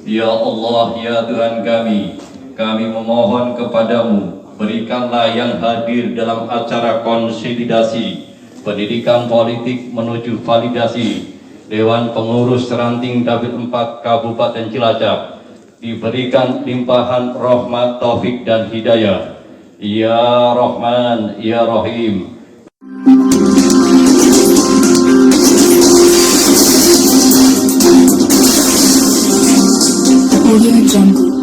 Ya Allah, ya Tuhan kami memohon kepadamu, berikanlah yang hadir dalam acara konsolidasi pendidikan politik menuju validasi Dewan Pengurus Ranting Dapil 4 Kabupaten Cilacap, diberikan limpahan rahmat, taufik dan hidayah. Ya Rahman, Ya Rahim. Audio Jungle.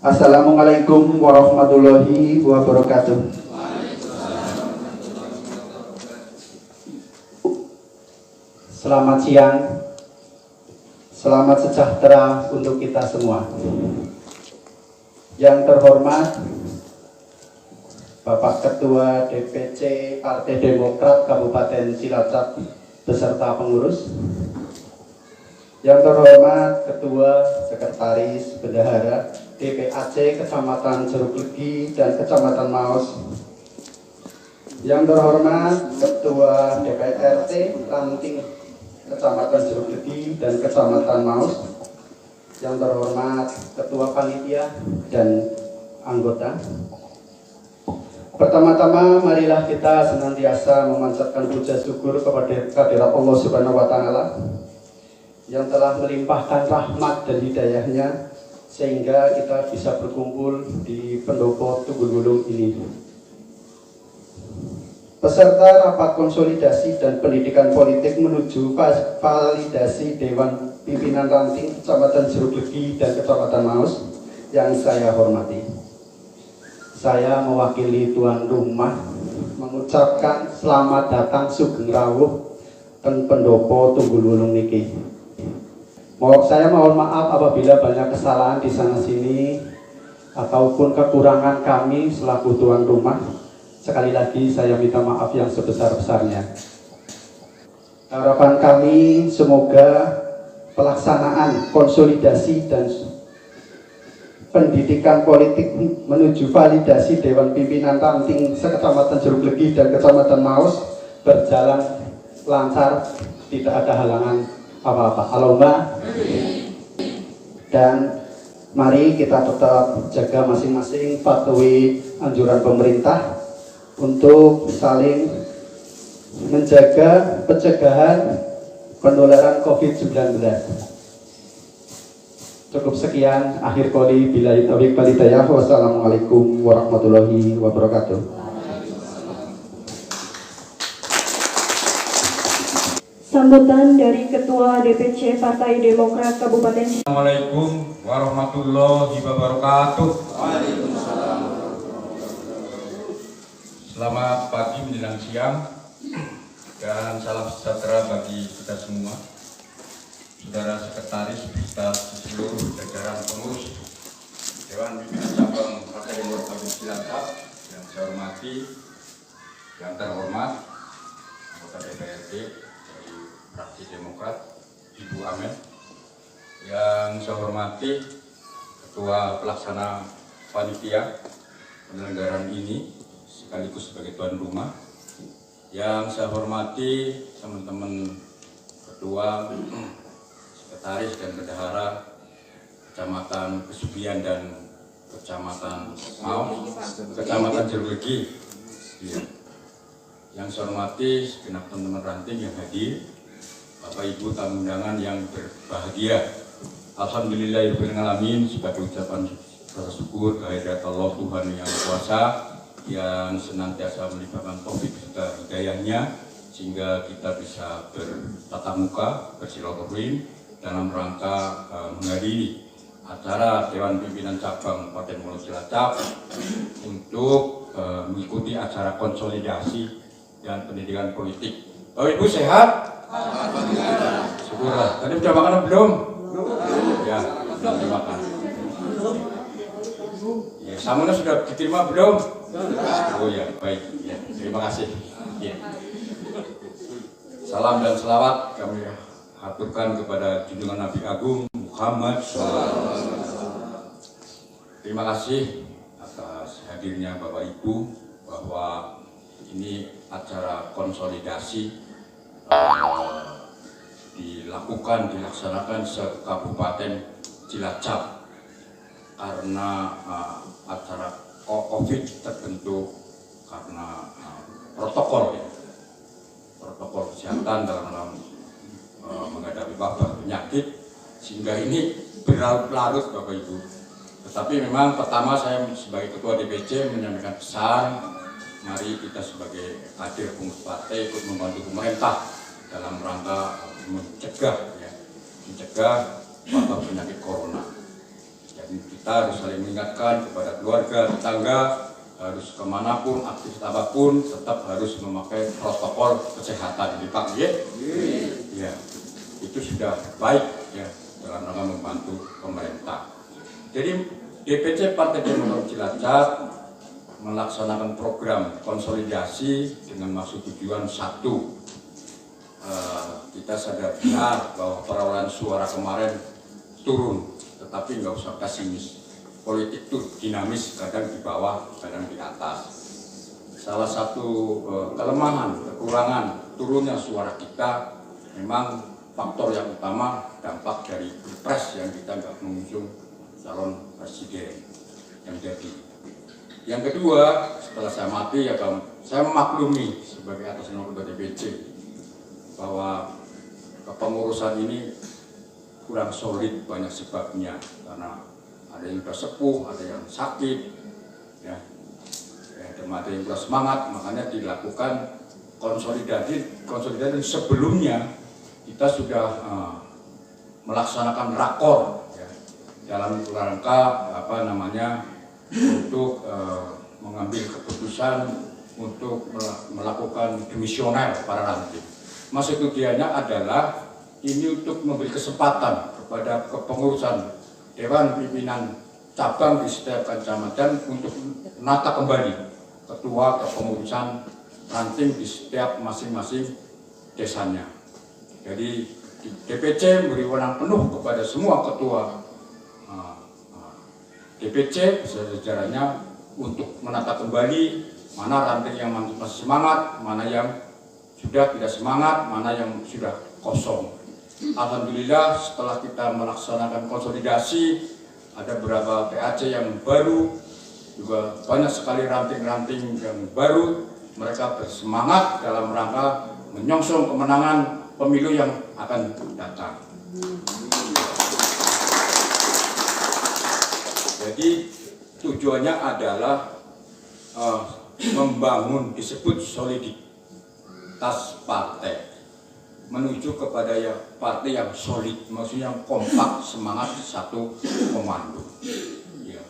Assalamualaikum warahmatullahi wabarakatuh. Selamat siang, selamat sejahtera untuk kita semua. Yang terhormat Bapak Ketua DPC Partai Demokrat Kabupaten Cilacap beserta pengurus, Yang terhormat Ketua Sekretaris Bendahara DPAC Kecamatan Jeruk Legi dan Kecamatan Maus. Yang terhormat Ketua DPRT Ranting Kecamatan Jeruk Legi dan Kecamatan Maus. Yang terhormat Ketua Panitia dan anggota. Pertama-tama marilah kita senantiasa memanjatkan puja syukur kepada kehadirat Allah Subhanahu wa taala yang telah melimpahkan rahmat dan hidayahnya sehingga kita bisa berkumpul di pendopo Tunggul Wulung ini. Peserta rapat konsolidasi dan pendidikan politik menuju validasi Dewan Pimpinan Ranting Kecamatan Jeruk Legi dan Kecamatan Maus yang saya hormati. Saya mewakili tuan rumah mengucapkan selamat datang sugeng rawuh teng pendopo Tunggul Wulung niki. Saya mohon maaf apabila banyak kesalahan di sana sini ataupun kekurangan kami selaku tuan rumah. Sekali lagi saya minta maaf yang sebesar-besarnya. Harapan kami semoga pelaksanaan konsolidasi dan pendidikan politik menuju validasi Dewan Pimpinan Ranting Kecamatan Jeruk Legi dan Kecamatan Maus berjalan lancar, tidak ada halangan apa-apa. Allahumma. Dan mari kita tetap jaga masing-masing patuhi anjuran pemerintah untuk saling menjaga pencegahan penularan COVID-19. Cukup sekian, akhir qoli billahi taufiq wal hidayah. Wassalamualaikum warahmatullahi wabarakatuh. Sambutan dari Ketua DPC Partai Demokrat Kabupaten. Assalamualaikum warahmatullahi wabarakatuh. Selamat pagi menjelang siang dan salam sejahtera bagi kita semua. Saudara Sekretaris beserta seluruh jajaran pengurus Dewan Pimpinan Cabang Partai Demokrat Cilacap yang saya hormati, yang terhormat anggota DPRD dari Fraksi Demokrat Ibu Amen, yang saya hormati Ketua Pelaksana Panitia penyelenggaraan ini sekaligus sebagai tuan rumah, yang saya hormati teman-teman Ketua, Sekretaris dan Bendahara Kecamatan Kesugian dan Kecamatan Maus, Kecamatan Jeruk Legi, yang saya hormati segenap teman-teman ranting yang hadir, Bapak Ibu tamu undangan yang berbahagia. Alhamdulillahirrahmanirrahim, sebagai ucapan rasa syukur kehadirat Allah Tuhan yang kuasa yang senantiasa melimpahkan taufik serta hidayahnya sehingga kita bisa bertatap muka, bersilaturahim dalam rangka menghadiri acara Dewan Pimpinan Cabang Partai Demokrat Cilacap untuk mengikuti acara konsolidasi dan pendidikan politik. Bapak Ibu sehat? Syukurlah. Tadi sudah makan belum? Ya, sudah makan. Ya, samunya sudah diterima belum? Oh ya, baik. Ya, terima kasih. Ya. Salam dan selawat kami aturkan kepada junjungan Nabi Agung Muhammad SAW. Terima kasih atas hadirnya Bapak Ibu, bahwa ini acara konsolidasi dilaksanakan se-Kabupaten Cilacap karena acara COVID terbentuk karena protokol kesehatan dalam menghadapi wabah penyakit, sehingga ini berlarut-larut Bapak Ibu. Tetapi memang pertama saya sebagai Ketua DPC menyampaikan pesan, mari kita sebagai kader pengurus partai ikut membantu pemerintah dalam rangka mencegah wabah penyakit corona. Jadi kita harus saling mengingatkan kepada keluarga, tetangga, harus kemanapun, aktivitas apapun, tetap harus memakai protokol kesehatan. Ini Pak, ya, itu sudah baik ya dalam rangka membantu pemerintah. Jadi DPC Partai Demokrat Cilacap melaksanakan program konsolidasi dengan maksud tujuan satu, kita sadar benar bahwa perolehan suara kemarin turun, tetapi nggak usah pesimis. Politik itu dinamis, kadang di bawah, kadang di atas. Salah satu kelemahan, kekurangan turunnya suara kita memang faktor yang utama dampak dari pilpres yang kita nggak mengusung calon presiden yang jadi. Yang kedua, setelah saya mati ya saya memaklumi sebagai atas nama ketua DPC bahwa kepengurusan ini kurang solid, banyak sebabnya, karena ada yang sudah sepuh, ada yang sakit, ya, ada yang sudah semangat, makanya dilakukan konsolidasi sebelumnya kita sudah melaksanakan rakor ya, dalam rangka untuk mengambil keputusan untuk melakukan demisioner para ranting. Maksud tujuannya adalah ini untuk memberi kesempatan kepada kepengurusan Dewan Pimpinan Cabang di setiap kecamatan untuk menata kembali ketua kepengurusan ranting di setiap masing-masing desanya. Jadi DPC memberi wewenang penuh kepada semua ketua DPC sejajarnya untuk menata kembali mana ranting yang masih semangat, mana yang sudah tidak semangat, mana yang sudah kosong. Alhamdulillah setelah kita melaksanakan konsolidasi, ada beberapa PAC yang baru, juga banyak sekali ranting-ranting yang baru. Mereka bersemangat dalam rangka menyongsong kemenangan pemilu yang akan datang. Jadi tujuannya adalah membangun disebut soliditas partai menuju kepada partai yang solid, maksudnya kompak, semangat, satu komando. Ya.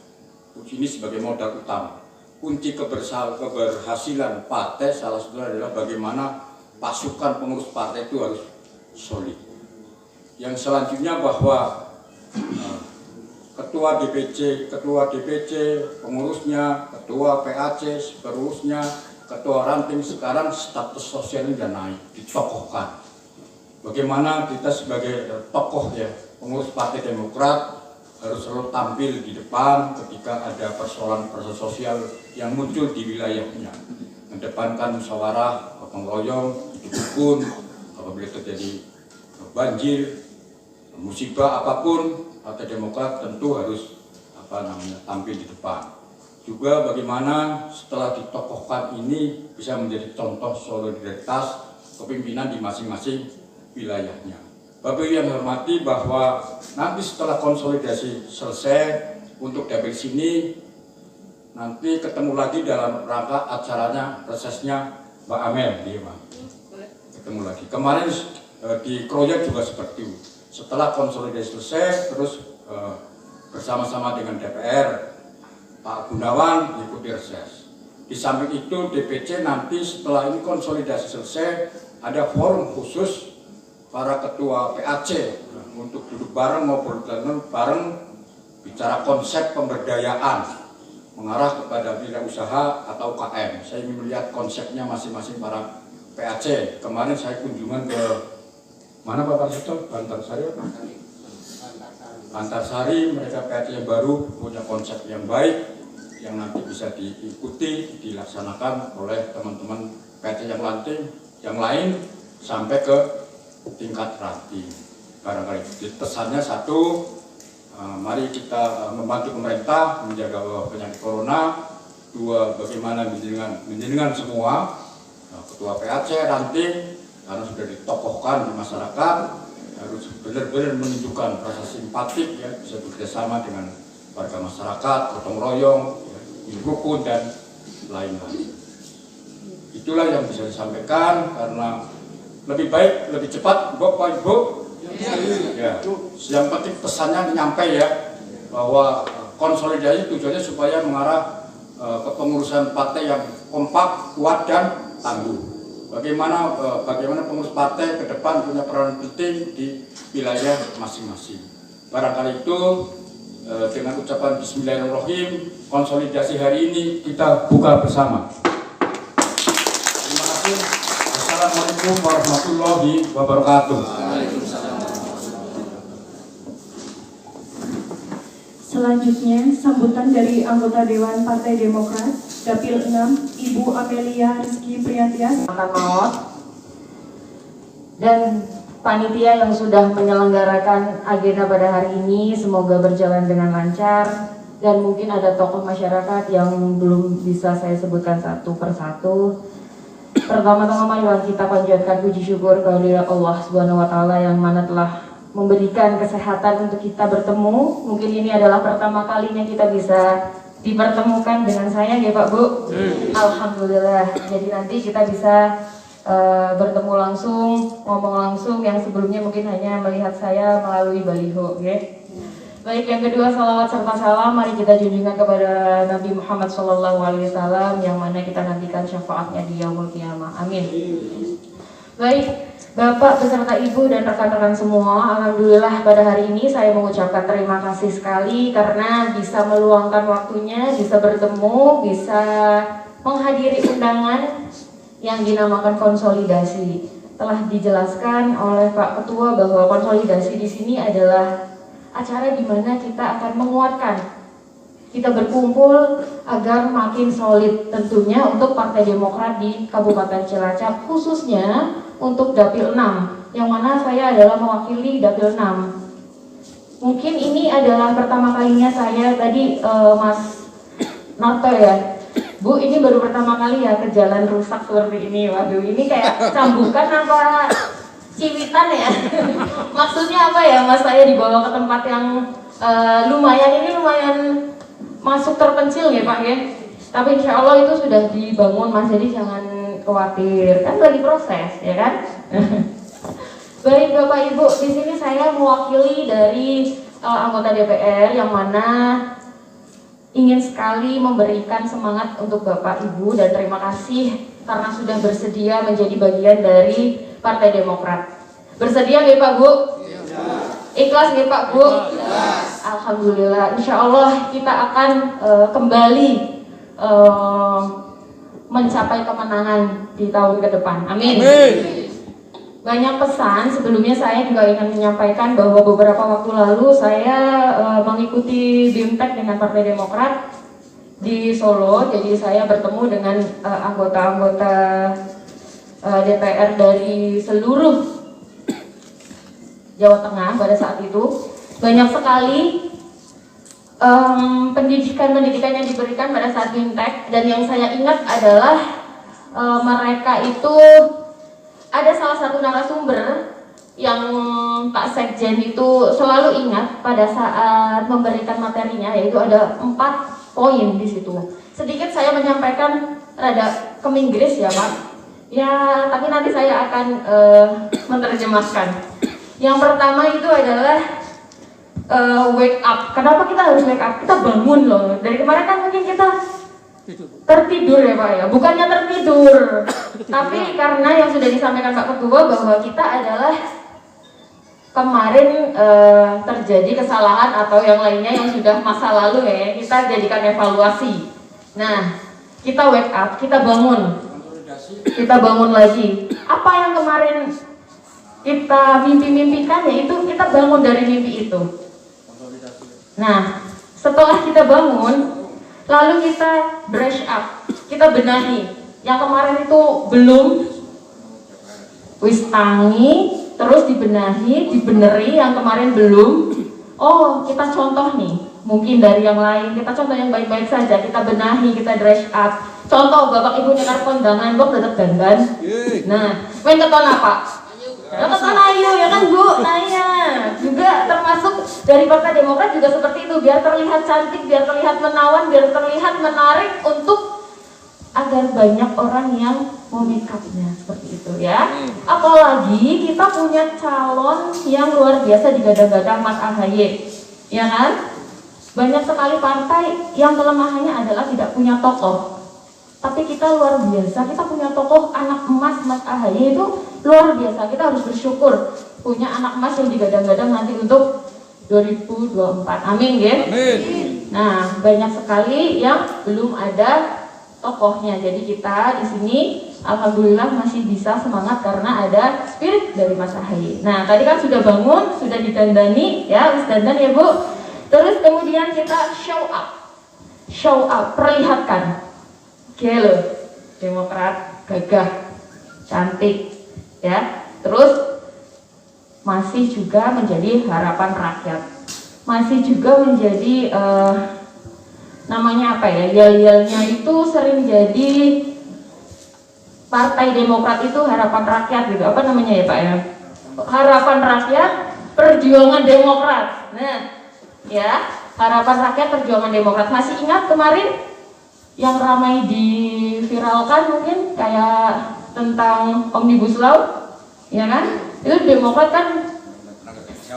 Ini sebagai modal utama. Kunci keberhasilan partai salah satunya adalah bagaimana pasukan pengurus partai itu harus solid. Yang selanjutnya bahwa ketua DPC, pengurusnya, ketua PAC, pengurusnya, ketua ranting sekarang status sosialnya sudah naik, ditokohkan. Bagaimana kita sebagai tokoh ya, pengurus Partai Demokrat harus selalu tampil di depan ketika ada persoalan-persoalan sosial yang muncul di wilayahnya. Mendepankan musyawarah, gotong royong, dukun, apabila terjadi banjir, musibah apapun, Partai Demokrat tentu harus tampil di depan. Juga bagaimana setelah ditokohkan ini bisa menjadi contoh solidaritas kepemimpinan di masing-masing wilayahnya. Bapak Ibu yang hormati, bahwa nanti setelah konsolidasi selesai untuk dari sini nanti ketemu lagi dalam rangka acaranya resesnya Mbak Amel, ya, Pak. Ketemu lagi. Kemarin di Kroyek juga seperti itu. Setelah konsolidasi selesai, terus bersama-sama dengan DPR, Pak Gunawan ikuti reses. Di samping itu DPC nanti setelah ini konsolidasi selesai, ada forum khusus para ketua PAC untuk duduk bareng, ngobrol bareng, bicara konsep pemberdayaan mengarah kepada wirausaha atau UKM. Saya ingin melihat konsepnya masing-masing para PAC. Kemarin saya kunjungan ke mana Pak Sito? Antarsari, mereka PAC yang baru punya konsep yang baik yang nanti bisa diikuti, dilaksanakan oleh teman-teman PAC yang lain sampai ke tingkat ranting. Barangkali pesannya satu, mari kita membantu pemerintah menjaga penyakit corona. Dua, bagaimana menjenengan semua ketua PAC ranting karena sudah ditokohkan di masyarakat harus benar-benar menunjukkan rasa simpatik ya, bisa bekerjasama dengan warga masyarakat, gotong royong, ya, rukun dan lain-lain. Itulah yang bisa disampaikan, karena lebih baik, lebih cepat, Bapak Ibu. Ya, yang penting pesannya nyampe ya, bahwa konsolidasi tujuannya supaya mengarah kepengurusan partai yang kompak, kuat dan tangguh. Bagaimana pengurus partai ke depan punya peran penting di wilayah masing-masing. Barangkali itu dengan ucapan Bismillahirrahmanirrahim, konsolidasi hari ini kita buka bersama. Terima kasih. Assalamualaikum. Assalamualaikum warahmatullahi wabarakatuh. Selanjutnya, sambutan dari anggota Dewan Partai Demokrat, Dapil 6, Ibu Amelia Rizky Priyantias. Maut dan panitia yang sudah menyelenggarakan agenda pada hari ini, semoga berjalan dengan lancar. Dan mungkin ada tokoh masyarakat yang belum bisa saya sebutkan satu persatu. Pertama-tama mari kita panjatkan puji syukur kehadirat Allah Subhanahu wa taala yang mana telah memberikan kesehatan untuk kita bertemu. Mungkin ini adalah pertama kalinya kita bisa dipertemukan dengan saya ya Pak Bu. Alhamdulillah. Jadi nanti kita bisa bertemu langsung, ngomong langsung, yang sebelumnya mungkin hanya melihat saya melalui baliho, ya. Baik, yang kedua, salawat serta salam mari kita junjungan kepada Nabi Muhammad SAW yang mana kita nantikan syafaatnya di yaumul qiyamah. Amin. Baik, Bapak beserta Ibu dan rekan-rekan semua, alhamdulillah pada hari ini saya mengucapkan terima kasih sekali karena bisa meluangkan waktunya, bisa bertemu, bisa menghadiri undangan yang dinamakan konsolidasi. Telah dijelaskan oleh Pak Ketua bahwa konsolidasi di sini adalah acara di mana kita akan menguatkan, kita berkumpul agar makin solid tentunya untuk Partai Demokrat di Kabupaten Cilacap, khususnya untuk Dapil 6, yang mana saya adalah mewakili Dapil 6. Mungkin ini adalah pertama kalinya saya tadi Mas Narto ya, Bu, ini baru pertama kali ya ke jalan rusak seperti ini. Waduh, ini kayak cambukan apa ciwitan ya? Maksudnya apa ya Mas, saya dibawa ke tempat yang lumayan masuk terpencil ya Pak ya. Tapi insya Allah itu sudah dibangun Mas, jadi jangan khawatir, kan lagi proses ya kan. Baik Bapak Ibu, di sini saya mewakili dari anggota DPR yang mana ingin sekali memberikan semangat untuk Bapak Ibu dan terima kasih karena sudah bersedia menjadi bagian dari Partai Demokrat. Bersedia nggak Pak Bu? Ikhlas nggak Pak Bu? Alhamdulillah, insya Allah kita akan kembali mencapai kemenangan di tahun ke depan. Amin. Banyak pesan, sebelumnya saya juga ingin menyampaikan bahwa beberapa waktu lalu saya mengikuti BIMTEK dengan Partai Demokrat di Solo. Jadi saya bertemu dengan anggota-anggota DPR dari seluruh Jawa Tengah pada saat itu. Banyak sekali pendidikan yang diberikan pada saat BIMTEK, dan yang saya ingat adalah mereka itu ada salah satu narasumber yang Pak Sekjen itu selalu ingat pada saat memberikan materinya, yaitu ada 4 poin di situ. Sedikit saya menyampaikan rada ke Inggris ya Pak. Ya, tapi nanti saya akan menerjemahkan. Yang pertama itu adalah wake up. Kenapa kita harus wake up? Kita bangun loh. Dari kemarin kan mungkin kita tertidur ya Pak ya. Bukannya tertidur, tapi karena yang sudah disampaikan Pak Ketua bahwa kita adalah kemarin terjadi kesalahan atau yang lainnya yang sudah masa lalu ya. Kita jadikan evaluasi. Nah, kita wake up, kita bangun. Kita bangun lagi. Apa yang kemarin kita mimpi-mimpikan, yaitu kita bangun dari mimpi itu. Nah, setelah kita bangun, lalu kita brush up, kita benahi. Yang kemarin itu belum, wis tangi, terus dibenahi, dibeneri. Yang kemarin belum. Oh, kita contoh nih, mungkin dari yang lain. Kita contoh yang baik-baik saja. Kita benahi, kita brush up. Contoh bapak ibu nyekar kondangan, kok tetap dandan. Nah, main keton apa? Keton ayo ya kan Bu. Nah ya, juga termasuk dari Partai Demokrat juga seperti itu, biar terlihat cantik, biar terlihat menawan, biar terlihat menarik untuk agar banyak orang yang mau make up-nya seperti itu ya. Apalagi kita punya calon yang luar biasa digadang-gadang, Mas AHY, ya kan? Banyak sekali partai yang kelemahannya adalah tidak punya tokoh. Tapi kita luar biasa, kita punya tokoh anak emas Mas AHY itu luar biasa. Kita harus bersyukur punya anak emas yang digadang-gadang nanti untuk 2024. Amin ya. Nah, banyak sekali yang belum ada tokohnya. Jadi kita di sini alhamdulillah masih bisa semangat karena ada spirit dari Mas Ahaye. Nah, tadi kan sudah bangun, sudah didandani ya, harus dandan ya Bu. Terus kemudian kita show up, perlihatkan. Oke loh, Demokrat gagah, cantik ya. Terus masih juga menjadi harapan rakyat, masih juga menjadi namanya apa ya, yel-yelnya itu sering jadi Partai Demokrat itu harapan rakyat gitu, apa namanya ya Pak ya, harapan rakyat perjuangan Demokrat. Nah ya, harapan rakyat perjuangan Demokrat. Masih ingat kemarin yang ramai diviralkan mungkin kayak tentang Omnibus Law ya kan, itu Demokrat kan.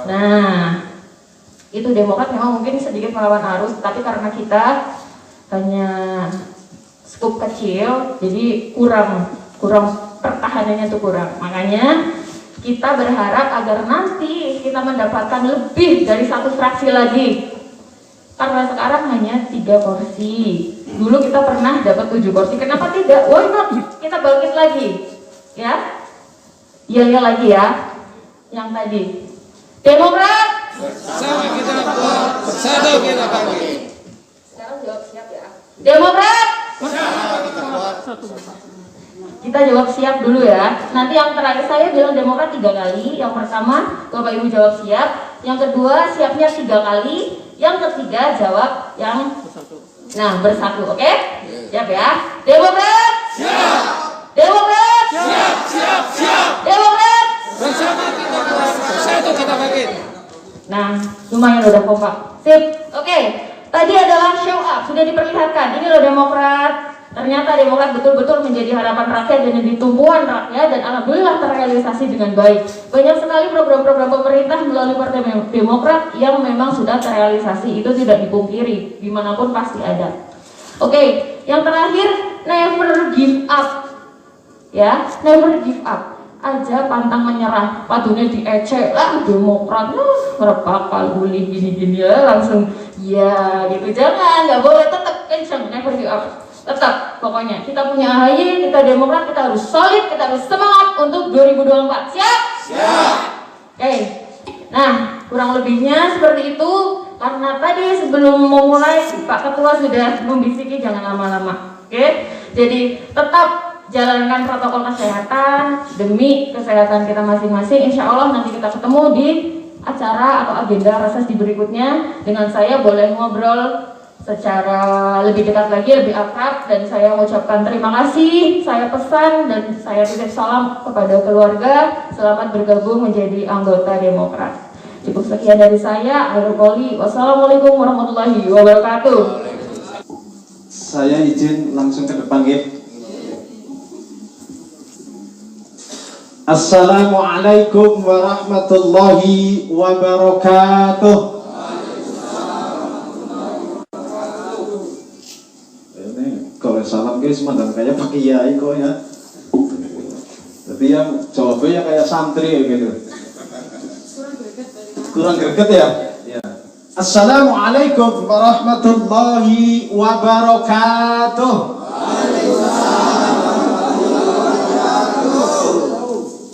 Nah itu Demokrat memang mungkin sedikit melawan arus, tapi karena kita hanya skup kecil, jadi kurang pertahanannya tuh kurang. Makanya kita berharap agar nanti kita mendapatkan lebih dari 1 fraksi lagi. Karena sekarang hanya 3 kursi. Dulu kita pernah dapat 7 kursi. Kenapa tidak? Why not? Kita bangkit lagi, ya? Iya lagi ya. Yang tadi. Demokrat. Bersama kita kuat, bersatu kita bangkit. Sekarang jawab siap ya. Demokrat. Bersama kita kuat. Kita jawab siap dulu ya. Nanti yang terakhir saya bilang Demokrat 3 kali. Yang pertama Bapak Ibu jawab siap. Yang kedua siapnya 3 kali. Yang ketiga jawab yang bersatu. Oke? Siap ya. Demokrat. Siap. Demokrat. Siap. Demokrat. Bersama kita kuat, bersatu kita bangkit. Nah, lumayan udah kompak. Sip. Oke. Tadi adalah show up, sudah diperlihatkan. Ini loh Demokrat. Ternyata Demokrat betul-betul menjadi harapan rakyat dan jadi tumpuan rakyat, dan alhamdulillah terrealisasi dengan baik. Banyak sekali program-program pemerintah melalui Partai Demokrat yang memang sudah terrealisasi, itu tidak dipungkiri, dimanapun pasti ada. Oke, yang terakhir, never give up. Ya, never give up. Aja pantang menyerah, padunya diecek lah Demokrat, bakal bully gini-gini ya, langsung ya gitu. Jangan, nggak boleh, tetap kencang, never give up. Tetap, pokoknya kita punya Ahaye, kita Demokrat, kita harus solid, kita harus semangat untuk 2024. Siap? Siap. Oke. Nah, kurang lebihnya seperti itu. Karena tadi sebelum memulai Pak Ketua sudah membisiki jangan lama-lama. Oke. Jadi tetap jalankan protokol kesehatan demi kesehatan kita masing-masing. Insya Allah nanti kita ketemu di acara atau agenda reses di berikutnya. Dengan saya boleh ngobrol secara lebih dekat lagi, lebih akrab, dan saya mengucapkan terima kasih, saya pesan dan saya titip salam kepada keluarga, selamat bergabung menjadi anggota Demokrat. Cukup sekian dari saya, akhirul qouli, wassalamualaikum warahmatullahi wabarakatuh. Saya izin langsung ke depan gitu. Assalamualaikum warahmatullahi wabarakatuh. Kalau salam guys, mandang kayak Pak Kiai kok ya. Tapi yang jawabnya kayak santri gitu. Kurang greget ya? Ya. Assalamualaikum warahmatullahi wabarakatuh.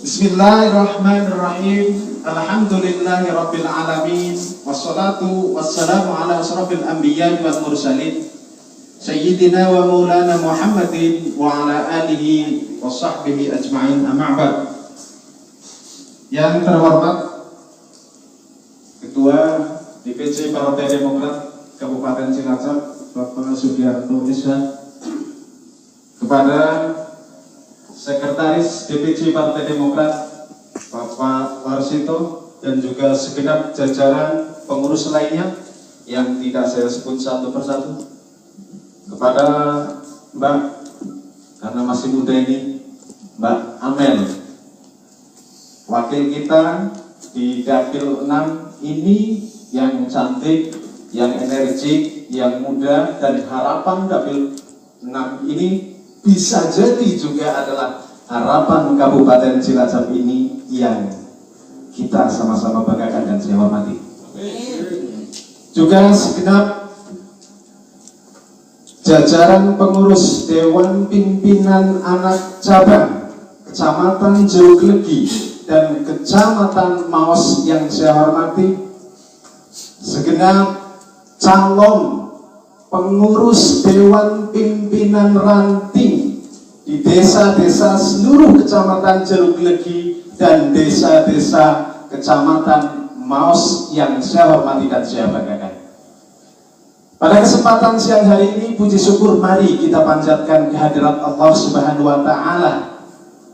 Bismillahirrahmanirrahim. Alhamdulillahirabbil alamin. Wassalatu wassalamu ala asrofil anbiya'i wal mursalin. Sayyidina wa maulana Muhammadin wa ala alihi wa sahbihi ajma'in, amma ba'd. Yang terhormat Ketua DPC Partai Demokrat Kabupaten Cilacap Bapak Sugiarto Isha, kepada Sekretaris DPC Partai Demokrat Bapak Warsito, dan juga segenap jajaran pengurus lainnya yang tidak saya sebut satu persatu, kepada Mbak, karena masih muda ini, Mbak Amel, wakil kita di Dapil 6 ini, yang cantik, yang energik, yang muda, dan harapan Dapil 6 ini bisa jadi juga adalah harapan Kabupaten Cilacap ini yang kita sama-sama banggakan dan saya hormati. Juga segenap jajaran pengurus Dewan Pimpinan Anak Cabang Kecamatan Jeruglegi dan Kecamatan Maos yang saya hormati, segenap calon pengurus Dewan Pimpinan Ranting di desa-desa seluruh Kecamatan Jeruglegi dan desa-desa Kecamatan Maos yang saya hormati dan saya banggakan. Pada kesempatan siang hari ini, puji syukur mari kita panjatkan kehadirat Allah Subhanahu wa Ta'ala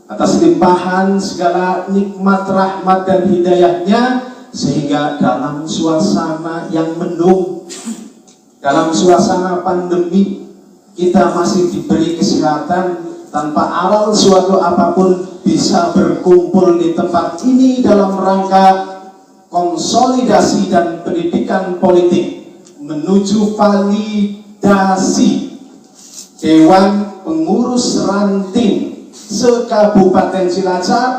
atas limpahan segala nikmat, rahmat dan hidayahnya, sehingga dalam suasana yang mendung, dalam suasana pandemi, kita masih diberi kesehatan tanpa aral suatu apapun bisa berkumpul di tempat ini dalam rangka konsolidasi dan pendidikan politik menuju validasi Dewan Pengurus Ranting se-Kabupaten Cilacap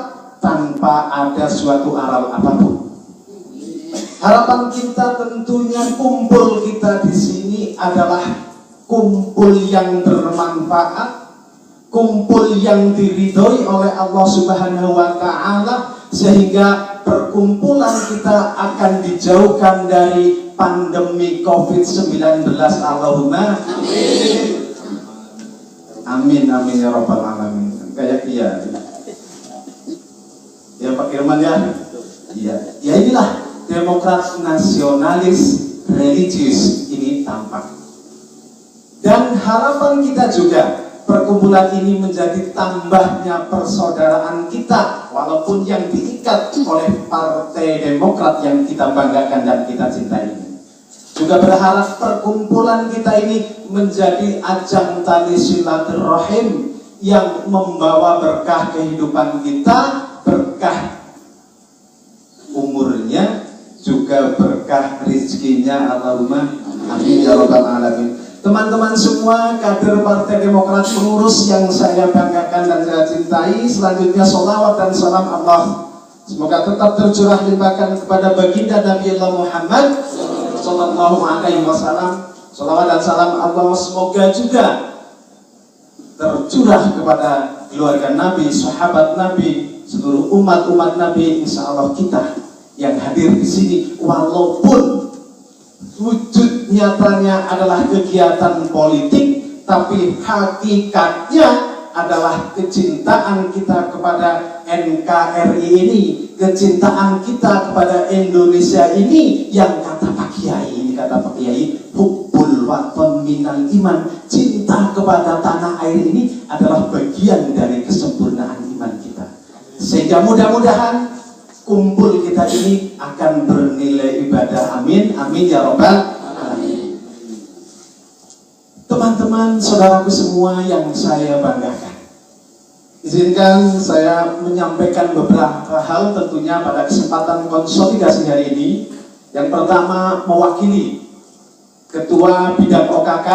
tanpa ada suatu aral apapun. Harapan kita tentunya kumpul kita di sini adalah kumpul yang bermanfaat, kumpul yang diridhoi oleh Allah Subhanahu wa Ta'ala, sehingga perkumpulan kita akan dijauhkan dari pandemi COVID-19. Allahumma amin. Amin amin ya rabbal alamin. Kayak iya. Ya Pak Irman ya. Iya. Ya inilah Demokrat nasionalis religius ini tampak. Dan harapan kita juga perkumpulan ini menjadi tambahnya persaudaraan kita, walaupun yang diikat oleh Partai Demokrat yang kita banggakan dan kita cintai. Juga berharap perkumpulan kita ini menjadi ajang tali silaturahim yang membawa berkah kehidupan kita, berkah umurnya, juga berkah rezekinya. Allahumma amin ya rabbal alamin. Teman-teman semua kader Partai Demokrat pengurus yang saya banggakan dan saya cintai, selanjutnya sholawat dan salam Allah semoga tetap tercurah limpahkan kepada baginda Nabi Allah Muhammad Sallallahu Alaihi Wasallam. Sholawat dan salam Allah semoga juga tercurah kepada keluarga Nabi, sahabat Nabi, seluruh umat Nabi. Insya Allah kita yang hadir di sini, walaupun wujud nyatanya adalah kegiatan politik, tapi hakikatnya adalah kecintaan kita kepada NKRI ini, kecintaan kita kepada Indonesia ini, yang kata Pak Kiai, hubbul watan minal iman, cinta kepada tanah air ini adalah bagian dari kesempurnaan iman kita. Sehingga mudah-mudahan kumpul kita ini akan bernilai ibadah. Amin amin ya rabbal alamin. Teman-teman, saudaraku semua yang saya banggakan, izinkan saya menyampaikan beberapa hal tentunya pada kesempatan konsolidasi hari ini. Yang pertama, mewakili Ketua Bidang OKK,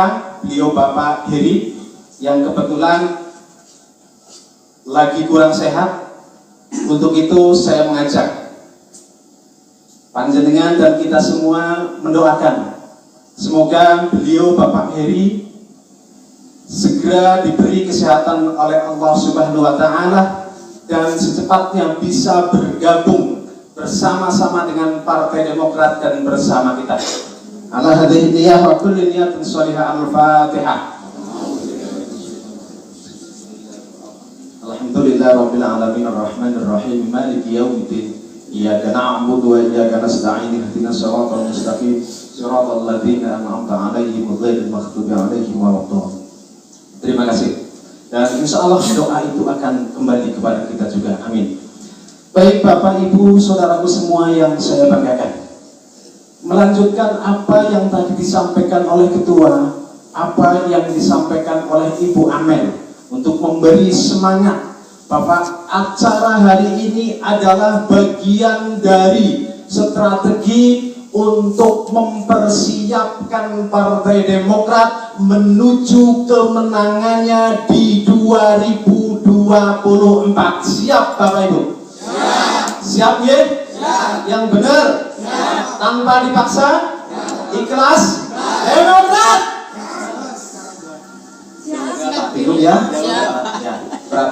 beliau Bapak Heri, yang kebetulan lagi kurang sehat. Untuk itu saya mengajak panjenengan dan kita semua mendoakan semoga beliau Bapak Heri segera diberi kesehatan oleh Allah Subhanahu wa Ta'ala dan secepatnya bisa bergabung bersama-sama dengan Partai Demokrat dan bersama kita. Ala hadhihi niyah wa kulli niyatin shalihah. Al-Fatihah. Alhamdulillah rabbil alamin arrahmanir rahim maliki yaumiddin iyyaka na'budu wa iyyaka nasta'in ihdinas siratal mustaqim siratal ladzina an'amta 'alaihim ghairil maghdubi 'alaihim waladdallin. Terima kasih. Dan insyaallah doa itu akan kembali kepada kita juga. Amin. Baik Bapak Ibu, saudaraku semua yang saya banggakan, melanjutkan apa yang tadi disampaikan oleh ketua, apa yang disampaikan oleh Ibu Amel, untuk memberi semangat bahwa acara hari ini adalah bagian dari strategi untuk mempersiapkan Partai Demokrat menuju kemenangannya di 2024. Siap Bapak Ibu? Siap ya? Yang benar? Tanpa dipaksa? Ikhlas? Demokrat?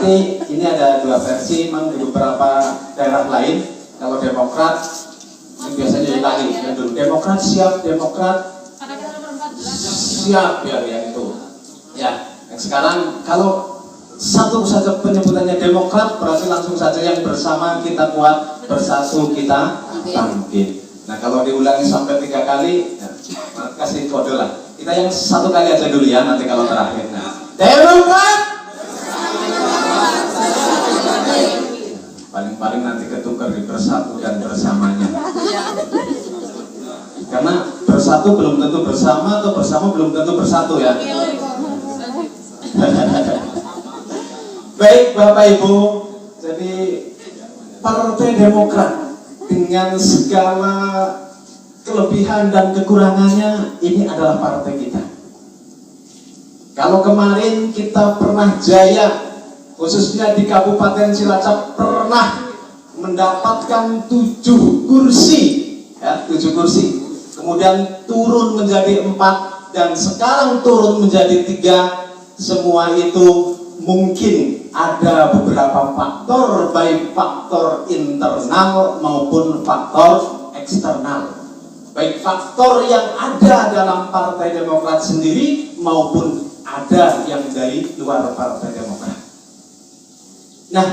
berarti ini ada dua versi memang di beberapa daerah lain. Kalau Demokrat yang biasanya ditanya yang dulu Demokrat siap ya yang itu ya. Yang sekarang kalau satu saja penyebutannya Demokrat berarti langsung saja yang bersama kita kuat, bersatu kita bangkit. Nah kalau diulangi sampai 3 kali ya, kasih kode lah. Kita yang 1 kali aja dulu ya, nanti kalau terakhir. Nah, Demokrat paling nanti ketukar di bersatu dan bersamanya. Karena bersatu belum tentu bersama, atau bersama belum tentu bersatu ya. Baik Bapak Ibu, jadi Partai Demokrat dengan segala kelebihan dan kekurangannya ini adalah partai kita. Kalau kemarin kita pernah jaya, khususnya di Kabupaten Cilacap pernah mendapatkan 7 kursi, ya 7 kursi. Kemudian turun menjadi 4 dan sekarang turun menjadi 3. Semua itu mungkin ada beberapa faktor, baik faktor internal maupun faktor eksternal. Baik faktor yang ada dalam Partai Demokrat sendiri maupun ada yang dari luar Partai Demokrat. Nah,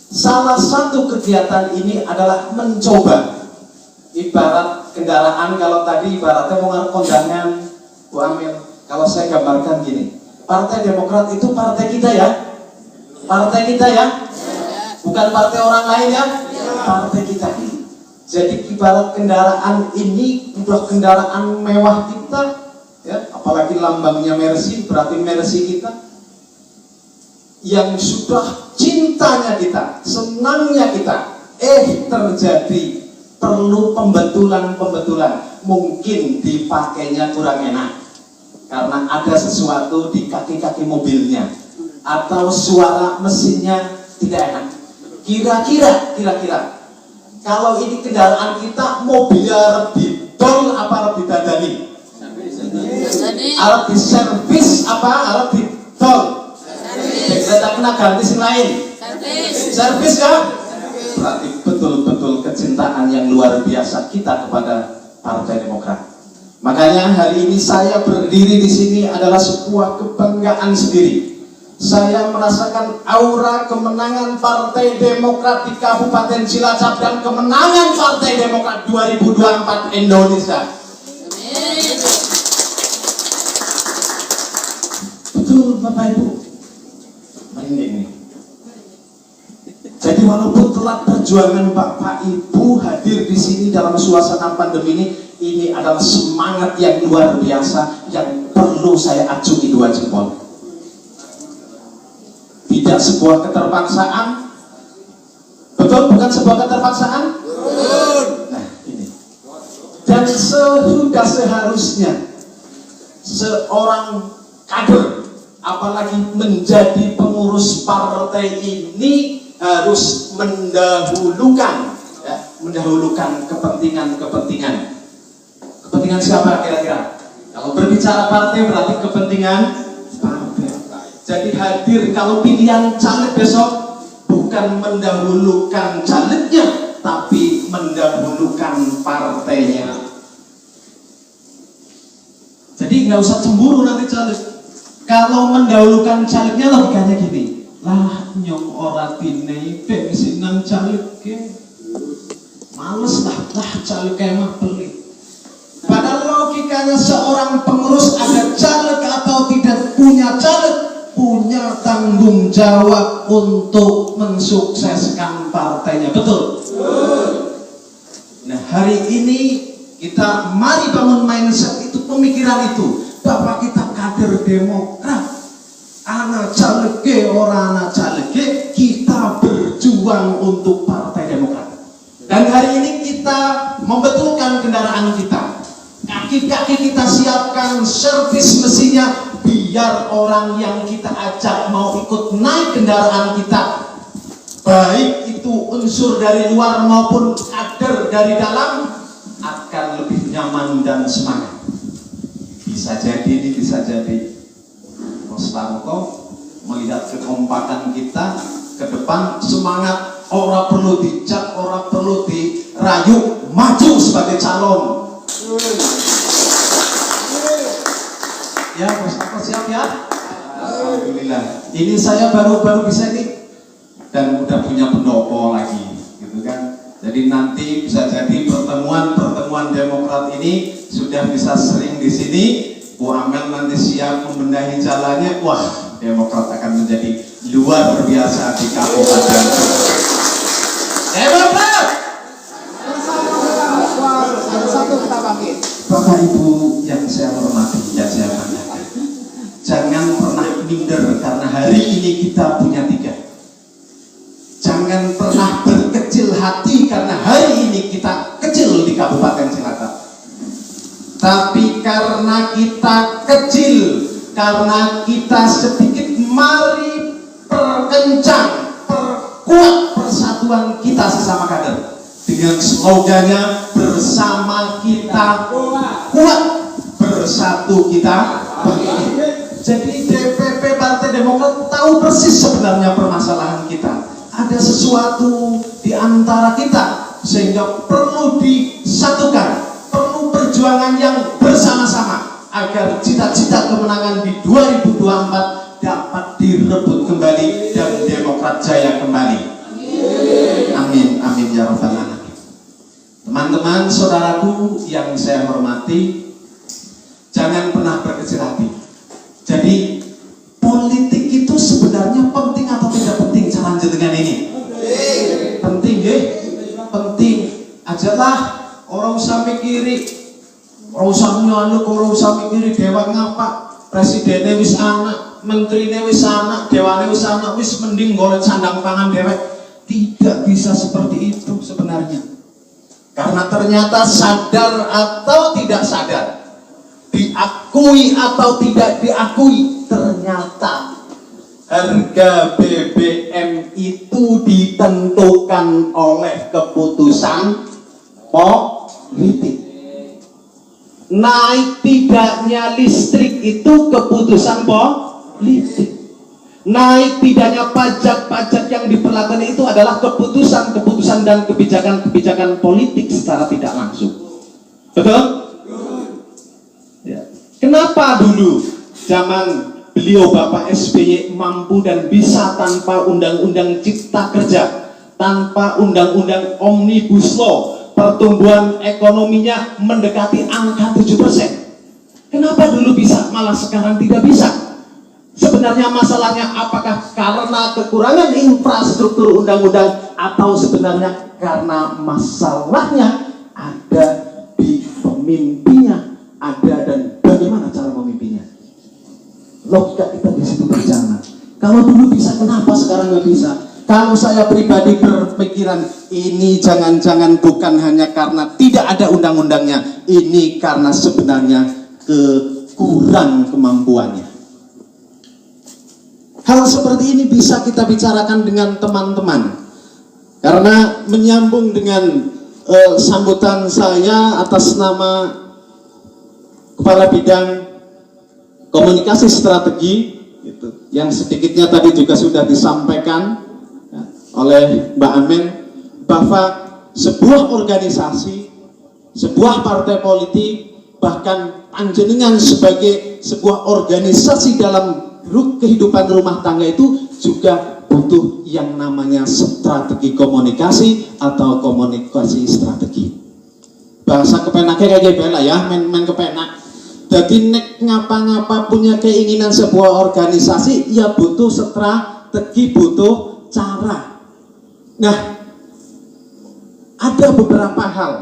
salah satu kegiatan ini adalah mencoba. Ibarat kendaraan, kalau tadi ibaratnya mau kondangan Bu Amel, kalau saya gambarkan gini, Partai Demokrat itu partai kita ya. Partai kita ya. Bukan partai orang lain ya. Partai kita. Jadi ibarat kendaraan ini udah kendaraan mewah kita ya, apalagi lambangnya Mercy, berarti Mercy kita. Yang sudah cintanya kita, senangnya kita, terjadi perlu pembetulan, mungkin dipakainya kurang enak karena ada sesuatu di kaki-kaki mobilnya atau suara mesinnya tidak enak. Kira-kira kalau ini kendaraan kita, mobilnya harus didol apa harus didandani? Harus diservis apa harus didol? Kita kena ganti sing lain. Servis kan? Berarti betul-betul kecintaan yang luar biasa kita kepada Partai Demokrat. Makanya hari ini saya berdiri di sini adalah sebuah kebanggaan sendiri. Saya merasakan aura kemenangan Partai Demokrat di Kabupaten Cilacap dan kemenangan Partai Demokrat 2024 Indonesia. Betul Bapak Ibu. Merinding nih. Jadi walaupun telat perjuangan Bapak Ibu hadir di sini dalam suasana pandemi ini adalah semangat yang luar biasa yang perlu saya acungi 2 jempol. Tidak sebuah keterpaksaan, betul bukan sebuah keterpaksaan? Nah ini. Dan sudah seharusnya seorang kader, apalagi menjadi pengurus partai ini harus mendahulukan kepentingan. Kepentingan siapa kira-kira? Kalau berbicara partai berarti kepentingan partai. Jadi hadir kalau pilihan caleg besok bukan mendahulukan calegnya, tapi mendahulukan partainya. Jadi nggak usah cemburu nanti caleg. Kalau mendahulukan calegnya logikanya gini, lah nyong ora dine bensin nang caleg ke, males lah caleg emang pelit. Padahal logikanya seorang pengurus ada caleg atau tidak punya caleg, punya tanggung jawab untuk mensukseskan partainya, betul? Nah hari ini kita mari bangun mindset itu, pemikiran itu, bahwa kita kader Demokrat, anak caleg orang anak caleg, kita berjuang untuk Partai Demokrat. Dan hari ini kita membetulkan kendaraan kita, kaki-kaki kita siapkan servis mesinnya, biar orang yang kita ajak mau ikut naik kendaraan kita, baik itu unsur dari luar maupun kader dari dalam, akan lebih nyaman dan semangat. Bisa jadi ini bisa jadi Mas Tanto melihat melihat kekompakan kita ke depan, semangat, orang perlu dicap, orang perlu dirayu, maju sebagai calon. Ya, Bos Ako siap ya? Alhamdulillah. Ini saya baru bisa ini dan udah punya pendopo lagi, gitu kan. Jadi nanti bisa jadi pertemuan Demokrat ini sudah bisa sering di sini. Bu Amel nanti siap membenahi jalannya. Wah, Demokrat akan menjadi luar biasa di Kabupaten. Demokrat! Satu kita bangkit. Bapak Ibu yang saya hormati, yang saya banggakan, jangan pernah minder karena hari ini kita punya 3. Jangan pernah berkecil hati karena hari ini kita kecil di Kabupaten Cilacap. Tapi karena kita kecil, karena kita sedikit, mari perkencang, perkuat persatuan kita sesama kader. Dengan slogannya bersama kita kuat, bersatu kita bangkit. Jadi DPP Partai Demokrat tahu persis sebenarnya permasalahan kita. Ada sesuatu di antara kita sehingga perlu disatukan, perlu perjuangan yang bersama-sama agar cita-cita kemenangan di 2024 dapat direbut kembali dan Demokrat jaya kembali. Amin, amin ya rabbal alamin. Teman-teman, saudaraku yang saya hormati, jangan pernah berkecil hati. Jadi politik itu sebenarnya penting atau tidak penting cara jenengan ini? Penting ya? Penting. Ajalah orang usah mikiri, orang usah nyaluk, orang usah mikiri dewa ngapa. Presidennya wis anak, menterinya wis anak, dewane wis anak, wis mending golek sandang pangan dewek. Tidak bisa seperti itu sebenarnya. Karena ternyata sadar atau tidak sadar, diakui atau tidak diakui, ternyata harga BBM itu ditentukan oleh keputusan politik. Naik tidaknya listrik itu keputusan politik. Naik tidaknya pajak-pajak yang diperlakukan itu adalah keputusan-keputusan dan kebijakan-kebijakan politik secara tidak langsung. Betul? Ya. Kenapa dulu zaman beliau Bapak SBY mampu dan bisa tanpa undang-undang cipta kerja, tanpa undang-undang omnibus law, pertumbuhan ekonominya mendekati angka 7%. Kenapa dulu bisa, malah sekarang tidak bisa? Sebenarnya masalahnya apakah karena kekurangan infrastruktur undang-undang atau sebenarnya karena masalahnya ada di pemimpinnya, ada dan bagaimana cara memimpinnya? Logika kita di situ berjalan. Kalau dulu bisa, kenapa sekarang nggak bisa? Kalau saya pribadi berpikiran ini jangan-jangan bukan hanya karena tidak ada undang-undangnya, ini karena sebenarnya kekurang kemampuannya. Hal seperti ini bisa kita bicarakan dengan teman-teman. Karena menyambung dengan sambutan saya atas nama Kepala Bidang Komunikasi Strategi, gitu, yang sedikitnya tadi juga sudah disampaikan ya, oleh Mbak Amel, bahwa sebuah organisasi, sebuah partai politik, bahkan panjenengan sebagai sebuah organisasi dalam kehidupan rumah tangga itu juga butuh yang namanya strategi komunikasi atau komunikasi strategi. Bahasa kepenaknya kayak bela ya, main kepenak. Jadi nek ngapa-ngapa punya keinginan sebuah organisasi, ya butuh strategi, butuh cara. Nah, ada beberapa hal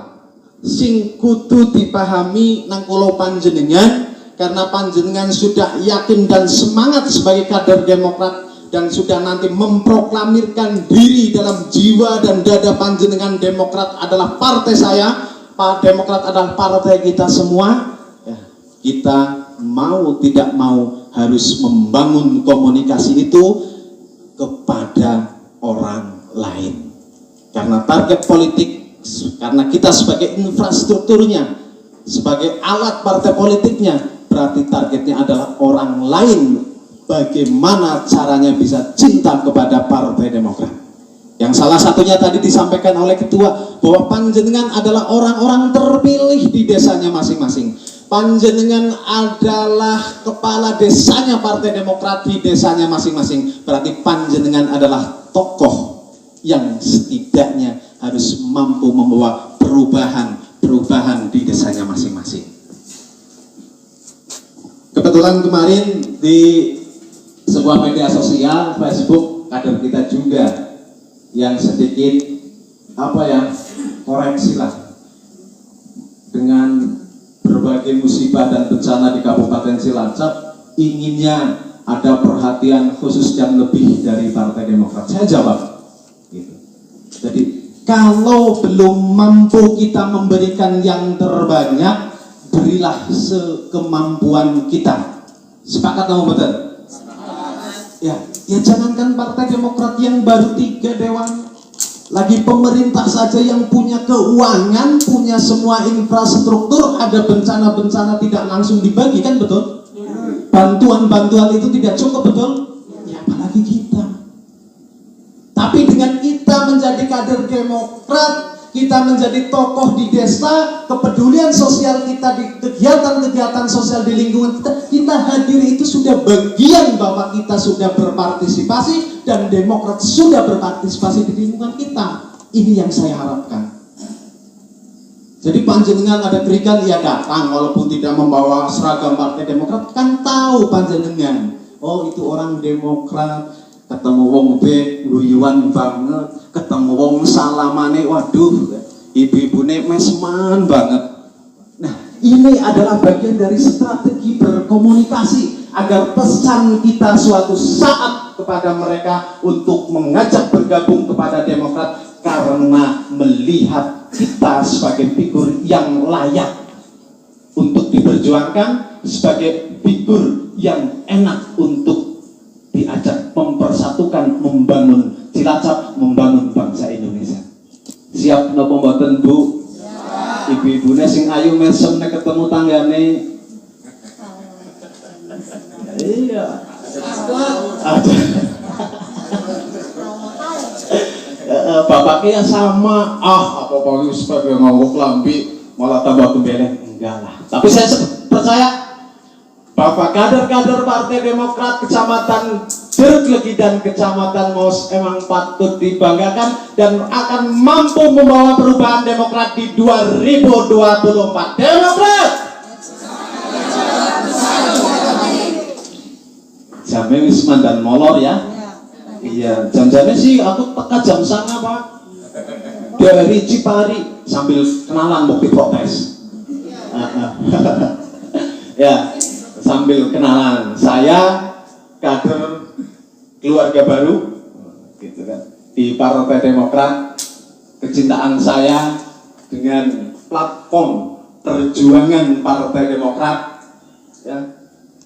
sing kudu dipahami nang kula panjenengan. Karena panjenengan sudah yakin dan semangat sebagai kader Demokrat dan sudah nanti memproklamirkan diri dalam jiwa dan dada panjenengan, Demokrat adalah partai saya, Pak Demokrat adalah partai kita semua. Ya, kita mau tidak mau harus membangun komunikasi itu kepada orang lain. Karena target politik, karena kita sebagai infrastrukturnya, sebagai alat partai politiknya, berarti targetnya adalah orang lain, bagaimana caranya bisa cinta kepada Partai Demokrat. Yang salah satunya tadi disampaikan oleh ketua bahwa panjenengan adalah orang-orang terpilih di desanya masing-masing. Panjenengan adalah kepala desanya Partai Demokrat di desanya masing-masing. Berarti panjenengan adalah tokoh yang setidaknya harus mampu membawa perubahan di desanya masing-masing. Kebetulan kemarin di sebuah media sosial Facebook kader kita juga yang sedikit koreksi lah dengan berbagai musibah dan bencana di Kabupaten Cilacap, inginnya ada perhatian khusus yang lebih dari Partai Demokrat. Saya jawab gitu. Jadi kalau belum mampu kita memberikan yang terbanyak, berilah sekemampuan kita. Sepakat atau betul? Ya jangankan Partai Demokrat yang baru 3 dewan, lagi pemerintah saja yang punya keuangan, punya semua infrastruktur, ada bencana-bencana tidak langsung dibagi, kan betul? Bantuan-bantuan itu tidak cukup, betul? Ya apalagi kita. Tapi dengan kita menjadi kader Demokrat, kita menjadi tokoh di desa, kepedulian sosial kita di kegiatan-kegiatan sosial di lingkungan kita hadir itu sudah bagian bahwa kita sudah berpartisipasi dan Demokrat sudah berpartisipasi di lingkungan kita. Ini yang saya harapkan. Jadi panjenengan ada berikan, ya datang walaupun tidak membawa seragam Partai Demokrat, kan tahu panjenengan, oh itu orang Demokrat. Ketemu wong be guyuan banget, ketemu wong salamane waduh ibu-ibune mesman banget. Nah ini adalah bagian dari strategi berkomunikasi agar pesan kita suatu saat kepada mereka untuk mengajak bergabung kepada Demokrat, karena melihat kita sebagai figur yang layak untuk diperjuangkan, sebagai figur yang enak untuk diajak mempersatukan, membangun Cilacap, membangun bangsa Indonesia. Siap napa mboten, Bu? Ibu-ibune sing ayu mesem nek ketemu tanggane. Iya. Bapaknya sama, apa-apa sebagai ngomong lambi malah tambah gembeleng. Enggak lah. Tapi saya percaya Bapak kader-kader Partai Demokrat Kecamatan Jeruk dan Kecamatan Maus emang patut dibanggakan dan akan mampu membawa perubahan Demokrat di 2024. Demokrat! Jamnya wisman dan molor ya. Iya, jam-jamnya sih aku teka jam sana Pak. Dari Cipari sambil kenalan bukti protes. Ya. Sambil kenalan, saya kader keluarga baru gitu kan di Partai Demokrat. Kecintaan saya dengan platform perjuangan Partai Demokrat ya,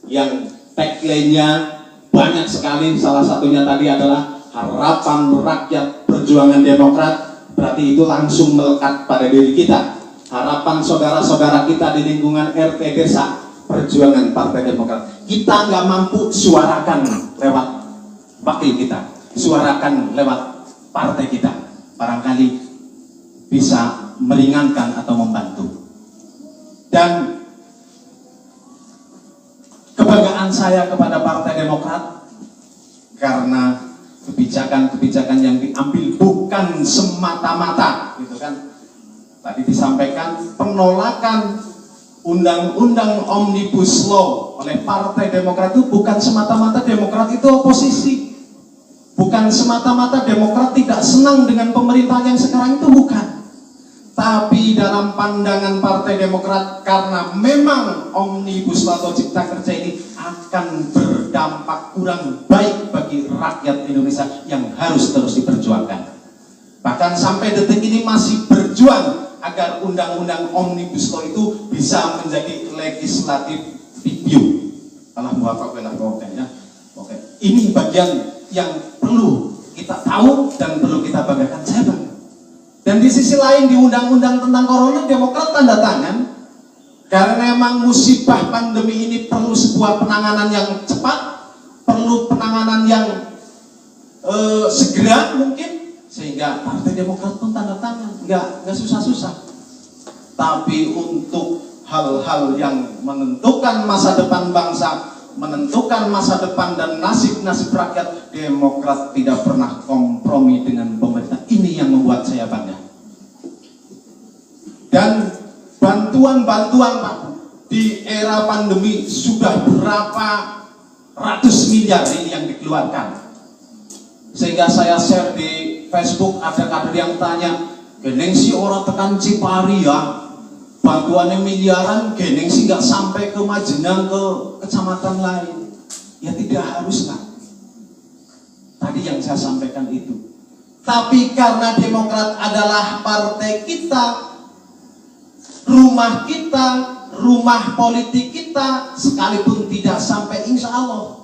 yang tagline-nya banyak sekali, salah satunya tadi adalah harapan rakyat perjuangan Demokrat. Berarti itu langsung melekat pada diri kita, harapan saudara-saudara kita di lingkungan RT desa, perjuangan Partai Demokrat. Kita nggak mampu, suarakan lewat wakil kita, suarakan lewat partai kita, barangkali bisa meringankan atau membantu. Dan kebanggaan saya kepada Partai Demokrat karena kebijakan-kebijakan yang diambil bukan semata-mata gitu kan, tadi disampaikan penolakan Undang-Undang Omnibus Law oleh Partai Demokrat itu bukan semata-mata Demokrat itu oposisi, bukan semata-mata Demokrat tidak senang dengan pemerintahan yang sekarang itu, bukan. Tapi dalam pandangan Partai Demokrat, karena memang Omnibus Law atau Cipta Kerja ini akan berdampak kurang baik bagi rakyat Indonesia yang harus terus diperjuangkan. Bahkan sampai detik ini masih berjuang agar undang-undang Omnibus Law itu bisa menjadi legislatif review. Alhamdulillah. Oke. Ini bagian yang perlu kita tahu dan perlu kita banggakan. Saya bangga. Dan di sisi lain di undang-undang tentang corona, Demokrat tanda tangan karena memang musibah pandemi ini perlu sebuah penanganan yang cepat, perlu perlu penanganan yang segera mungkin, sehingga Partai Demokrat pun tanda tangan, nggak susah-susah. Tapi untuk hal-hal yang menentukan masa depan bangsa, menentukan masa depan dan nasib-nasib rakyat, Demokrat tidak pernah kompromi dengan pemerintah. Ini yang membuat saya bangga. Dan bantuan-bantuan Pak, di era pandemi sudah berapa ratus miliar ini yang dikeluarkan. Sehingga saya share di Facebook, ada kader yang tanya, geneng si orang tekan Cipari ya, bantuannya miliaran, geneng sih nggak sampai ke Majenang, ke kecamatan lain. Ya tidak harus lah. Tadi yang saya sampaikan itu. Tapi karena Demokrat adalah partai kita, rumah kita, rumah politik kita, sekalipun tidak sampai, insya Allah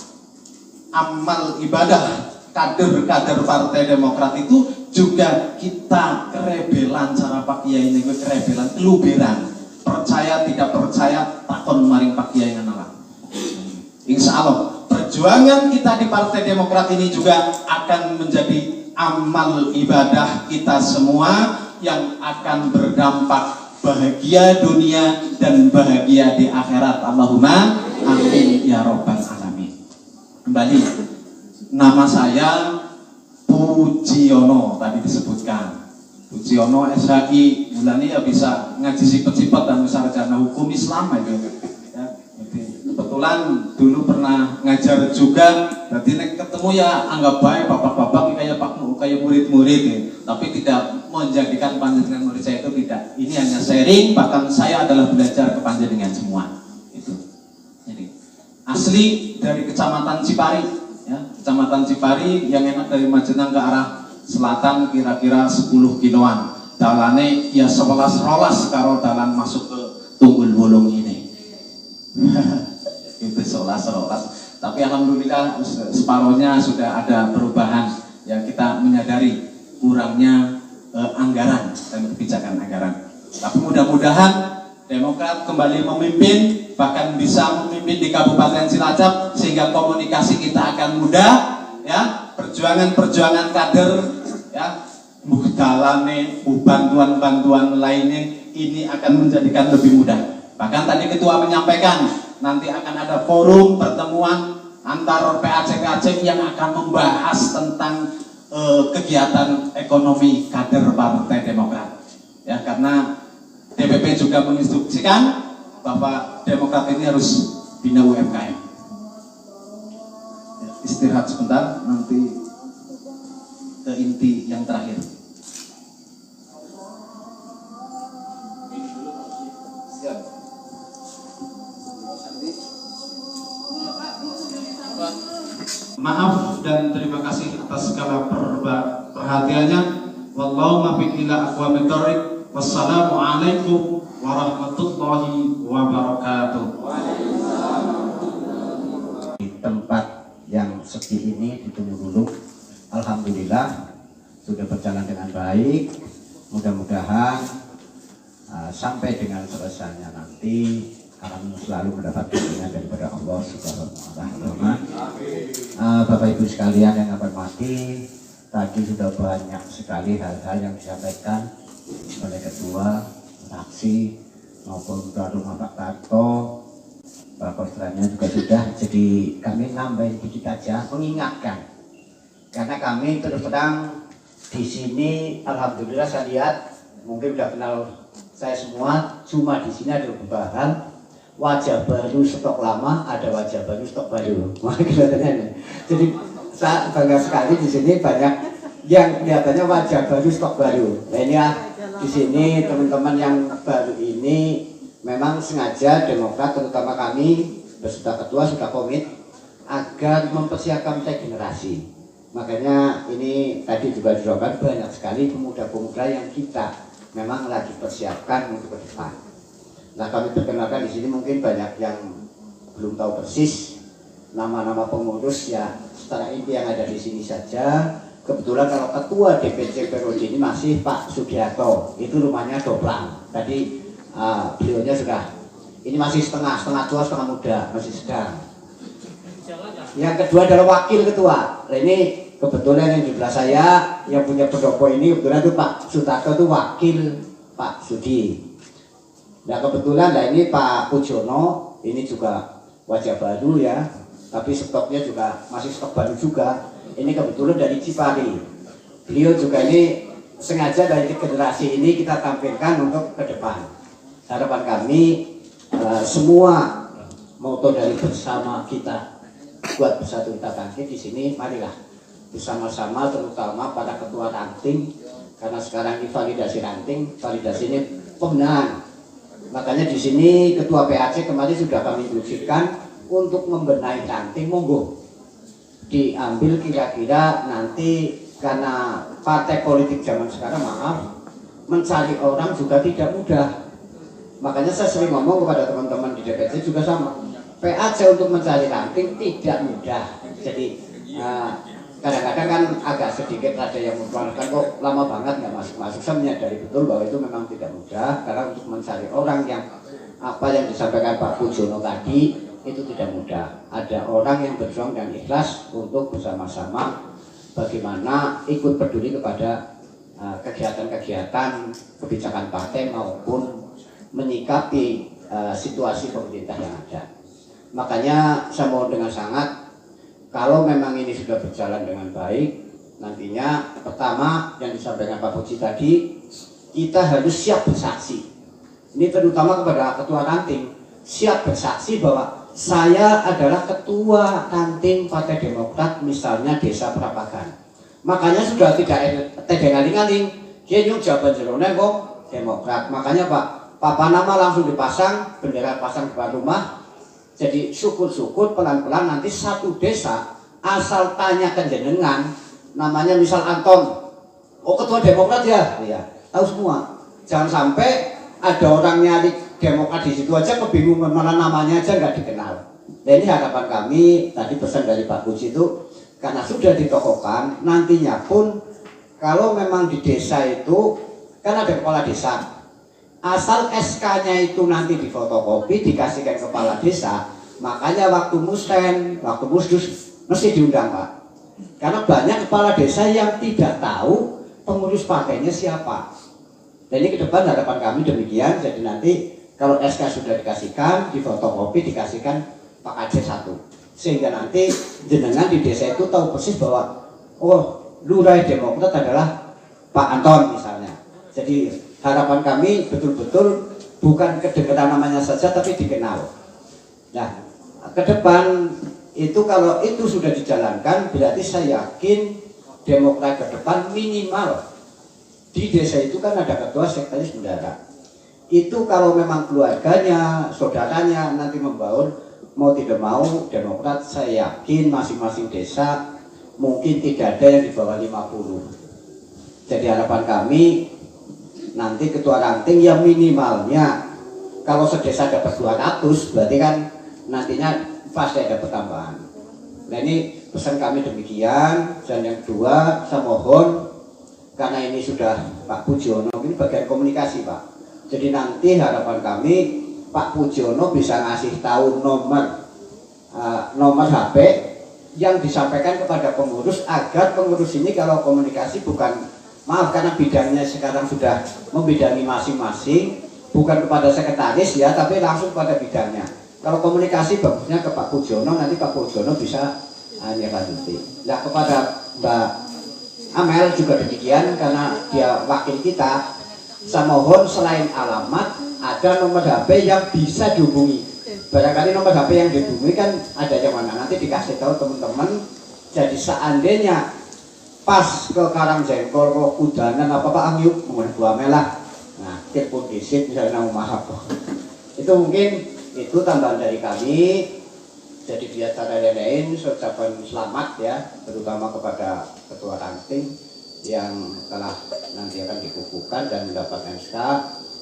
amal ibadah kader-kader Partai Demokrat itu juga kita kerebelan, cara Pak Kiai ini kerebelan, keluberan, percaya tidak percaya takon maring Pak Kiai nganalah. Insya Allah perjuangan kita di Partai Demokrat ini juga akan menjadi amal ibadah kita semua yang akan berdampak bahagia dunia dan bahagia di akhirat. Allahumma amin ya robbal alamin. Kembali, nama saya Pujiono, tadi disebutkan Pujiono SHI, bulan ini ya bisa ngaji sifat-sifat dan sarjana hukum Islam itu ya. Kebetulan dulu pernah ngajar juga, berarti ketemu ya anggap baik bapak-bapak kayak murid-murid ya. Tapi tidak menjadikan panjenengan murid saya, itu tidak. Ini hanya sharing, bahkan saya adalah belajar ke panjenengan semua. Itu. Jadi asli dari Kecamatan Cipari, ya, Kecamatan Cipari yang enak dari Majenang ke arah selatan kira-kira 10 kiloan. Dalane ya 11 rolas karo dalan masuk ke Tunggul Wulung ini. Itu 11 rolas. Tapi alhamdulillah separuhnya sudah ada perubahan. Ya, kita menyadari kurangnya anggaran dan kebijakan anggaran. Tapi mudah-mudahan Demokrat kembali memimpin, bahkan bisa memimpin di Kabupaten Cilacap, sehingga komunikasi kita akan mudah, ya, perjuangan-perjuangan kader, ya, muhdalane, bantuan-bantuan lainnya ini akan menjadikan lebih mudah. Bahkan tadi ketua menyampaikan nanti akan ada forum pertemuan antar PAC-PAC yang akan membahas tentang kegiatan ekonomi kader Partai Demokrat. Ya, karena DPP juga menginstruksikan bahwa Demokrat ini harus bina UMKM. Ya, istirahat sebentar, nanti ke inti yang terakhir. Maaf dan terima kasih atas segala perhatiannya. Wallahu muwaffiq ila aqwamit thoriq. Wassalamualaikum warahmatullahi wabarakatuh. Di tempat yang sepi ini di Tumurulung, alhamdulillah sudah berjalan dengan baik. Mudah-mudahan sampai dengan selesainya nanti akan selalu mendapat bimbingan daripada Allah Subhanahu wa Ta'ala. Bapak Ibu sekalian yang akan mati, tadi sudah banyak sekali hal-hal yang disampaikan oleh ketua fraksi maupun ketua rumah Pak Tarto, Pak Kostranya juga sudah. Jadi kami nambahin sedikit aja, mengingatkan, karena kami terus terang di sini, alhamdulillah saya lihat, mungkin udah kenal saya semua, cuma di sini ada perubahan. Wajah baru stok lama, ada wajah baru stok baru. Jadi saya bangga sekali di sini banyak yang kelihatannya wajah baru stok baru. Nah ini ya, di sini teman-teman yang baru ini memang sengaja Demokrat, terutama kami beserta ketua sudah komit agar mempersiapkan generasi. Makanya ini tadi juga dilakukan banyak sekali pemuda-pemuda yang kita memang lagi persiapkan untuk ke depan. Nah, kami perkenalkan di sini mungkin banyak yang belum tahu persis nama-nama pengurus ya, secara inti yang ada di sini saja. Kebetulan kalau ketua DPC periode ini masih Pak Sugiarto, itu rumahnya Doblang. Tadi beliaunya sudah, ini masih setengah tua, setengah muda, masih sedang. yang kedua adalah wakil ketua. Nah, ini kebetulan yang di sebelah saya yang punya pendopo ini kebetulan itu Pak Sutarto itu wakil Pak Sudi. Nah kebetulan lah ini Pak Pujono ini juga wajah baru ya, tapi stoknya juga masih stok baru juga. Ini kebetulan dari Cipari. Beliau juga ini sengaja dari generasi ini kita tampilkan untuk ke depan. Harapan kami semua moto dari bersama kita buat bersatu kita bangkit di sini, marilah bersama-sama terutama pada ketua ranting, karena sekarang ini validasi ranting, validasi ini pembenahan. Makanya di sini ketua PAC kemarin sudah kami instruksikan untuk membenahi ranting, monggo diambil kira-kira nanti, karena partai politik zaman sekarang maaf mencari orang juga tidak mudah. Makanya saya sering ngomong kepada teman-teman di DPC juga sama, PAC untuk mencari ranting tidak mudah. Jadi kadang-kadang kan agak sedikit ada yang memperlakukan kok lama banget nggak masuk-masuk. Saya menyadari betul bahwa itu memang tidak mudah, karena untuk mencari orang yang apa yang disampaikan Pak Pujono tadi itu tidak mudah. Ada orang yang berjuang dan ikhlas untuk bersama-sama bagaimana ikut peduli kepada kegiatan-kegiatan kebijakan partai maupun menyikapi situasi pemerintah yang ada. Makanya saya mohon dengan sangat, kalau memang ini sudah berjalan dengan baik, nantinya pertama yang disampaikan Pak Puji tadi, kita harus siap bersaksi. Ini terutama kepada ketua ranting, siap bersaksi bahwa saya adalah ketua ranting Partai Demokrat misalnya Desa Prapagan. Makanya sudah tidak tedengaling-aling, dia nyung jawaban jerone kok Demokrat. Makanya Pak nama langsung dipasang, bendera pasang depan rumah. Jadi syukur-syukur pelan-pelan nanti satu desa asal tanya ke jenengan, namanya misal Anton, oh ketua Demokrat ya, iya, tahu semua. Jangan sampai ada orang nyari Demokrat di situ aja kebingungan, malah namanya aja nggak dikenal. Nah ini harapan kami, tadi pesan dari Pak Puji itu, karena sudah ditokohkan, nantinya pun kalau memang di desa itu kan ada kepala desa. Asal SK-nya itu nanti difotokopi, dikasihkan kepala desa, makanya waktu musren, waktu musdus mesti diundang Pak. Karena banyak kepala desa yang tidak tahu pengurus partainya siapa. Dan ini ke depan harapan kami demikian, jadi nanti kalau SK sudah dikasihkan, difotokopi, dikasihkan Pak Aceh 1. Sehingga nanti jenengan di desa itu tahu persis bahwa oh Lurah Demokrat adalah Pak Anton misalnya. Jadi harapan kami betul-betul bukan kedengaran namanya saja tapi dikenal. Nah, ke depan itu kalau itu sudah dijalankan berarti saya yakin Demokrat ke depan minimal di desa itu kan ada ketua sekretaris bendara. Itu kalau memang keluarganya, saudaranya nanti membangun mau tidak mau Demokrat, saya yakin masing-masing desa mungkin tidak ada yang di bawah 50. Jadi harapan kami nanti ketua ranting yang minimalnya kalau sedesa dapat 200 berarti kan nantinya pasti ada pertambahan. Nah ini pesan kami demikian. Dan yang kedua saya mohon, karena ini sudah Pak Pujono, ini bagian komunikasi Pak, jadi nanti harapan kami Pak Pujono bisa ngasih tahu nomor HP yang disampaikan kepada pengurus, agar pengurus ini kalau komunikasi bukan, maaf karena bidangnya sekarang sudah membidangi masing-masing, bukan kepada sekretaris ya, tapi langsung pada bidangnya. Kalau komunikasi bagusnya ke Pak Pujono, nanti Pak Pujono bisa lanjuti. Nah kepada Mbak Amel juga demikian, karena dia wakil kita, saya mohon selain alamat ada nomor HP yang bisa dihubungi. Barangkali nomor HP yang dihubungi kan ada yang mana, nanti dikasih tahu teman-teman. Jadi seandainya pas ke Karangjengkol, ke Kudanan apa Pak Amyuk mengenai Bu Amel lah, nah telepon disit misalnya maaf itu mungkin itu tambahan dari kami. Jadi di acara lain ucapan selamat ya, terutama kepada ketua ranting yang telah nanti akan dikukuhkan dan mendapat SK.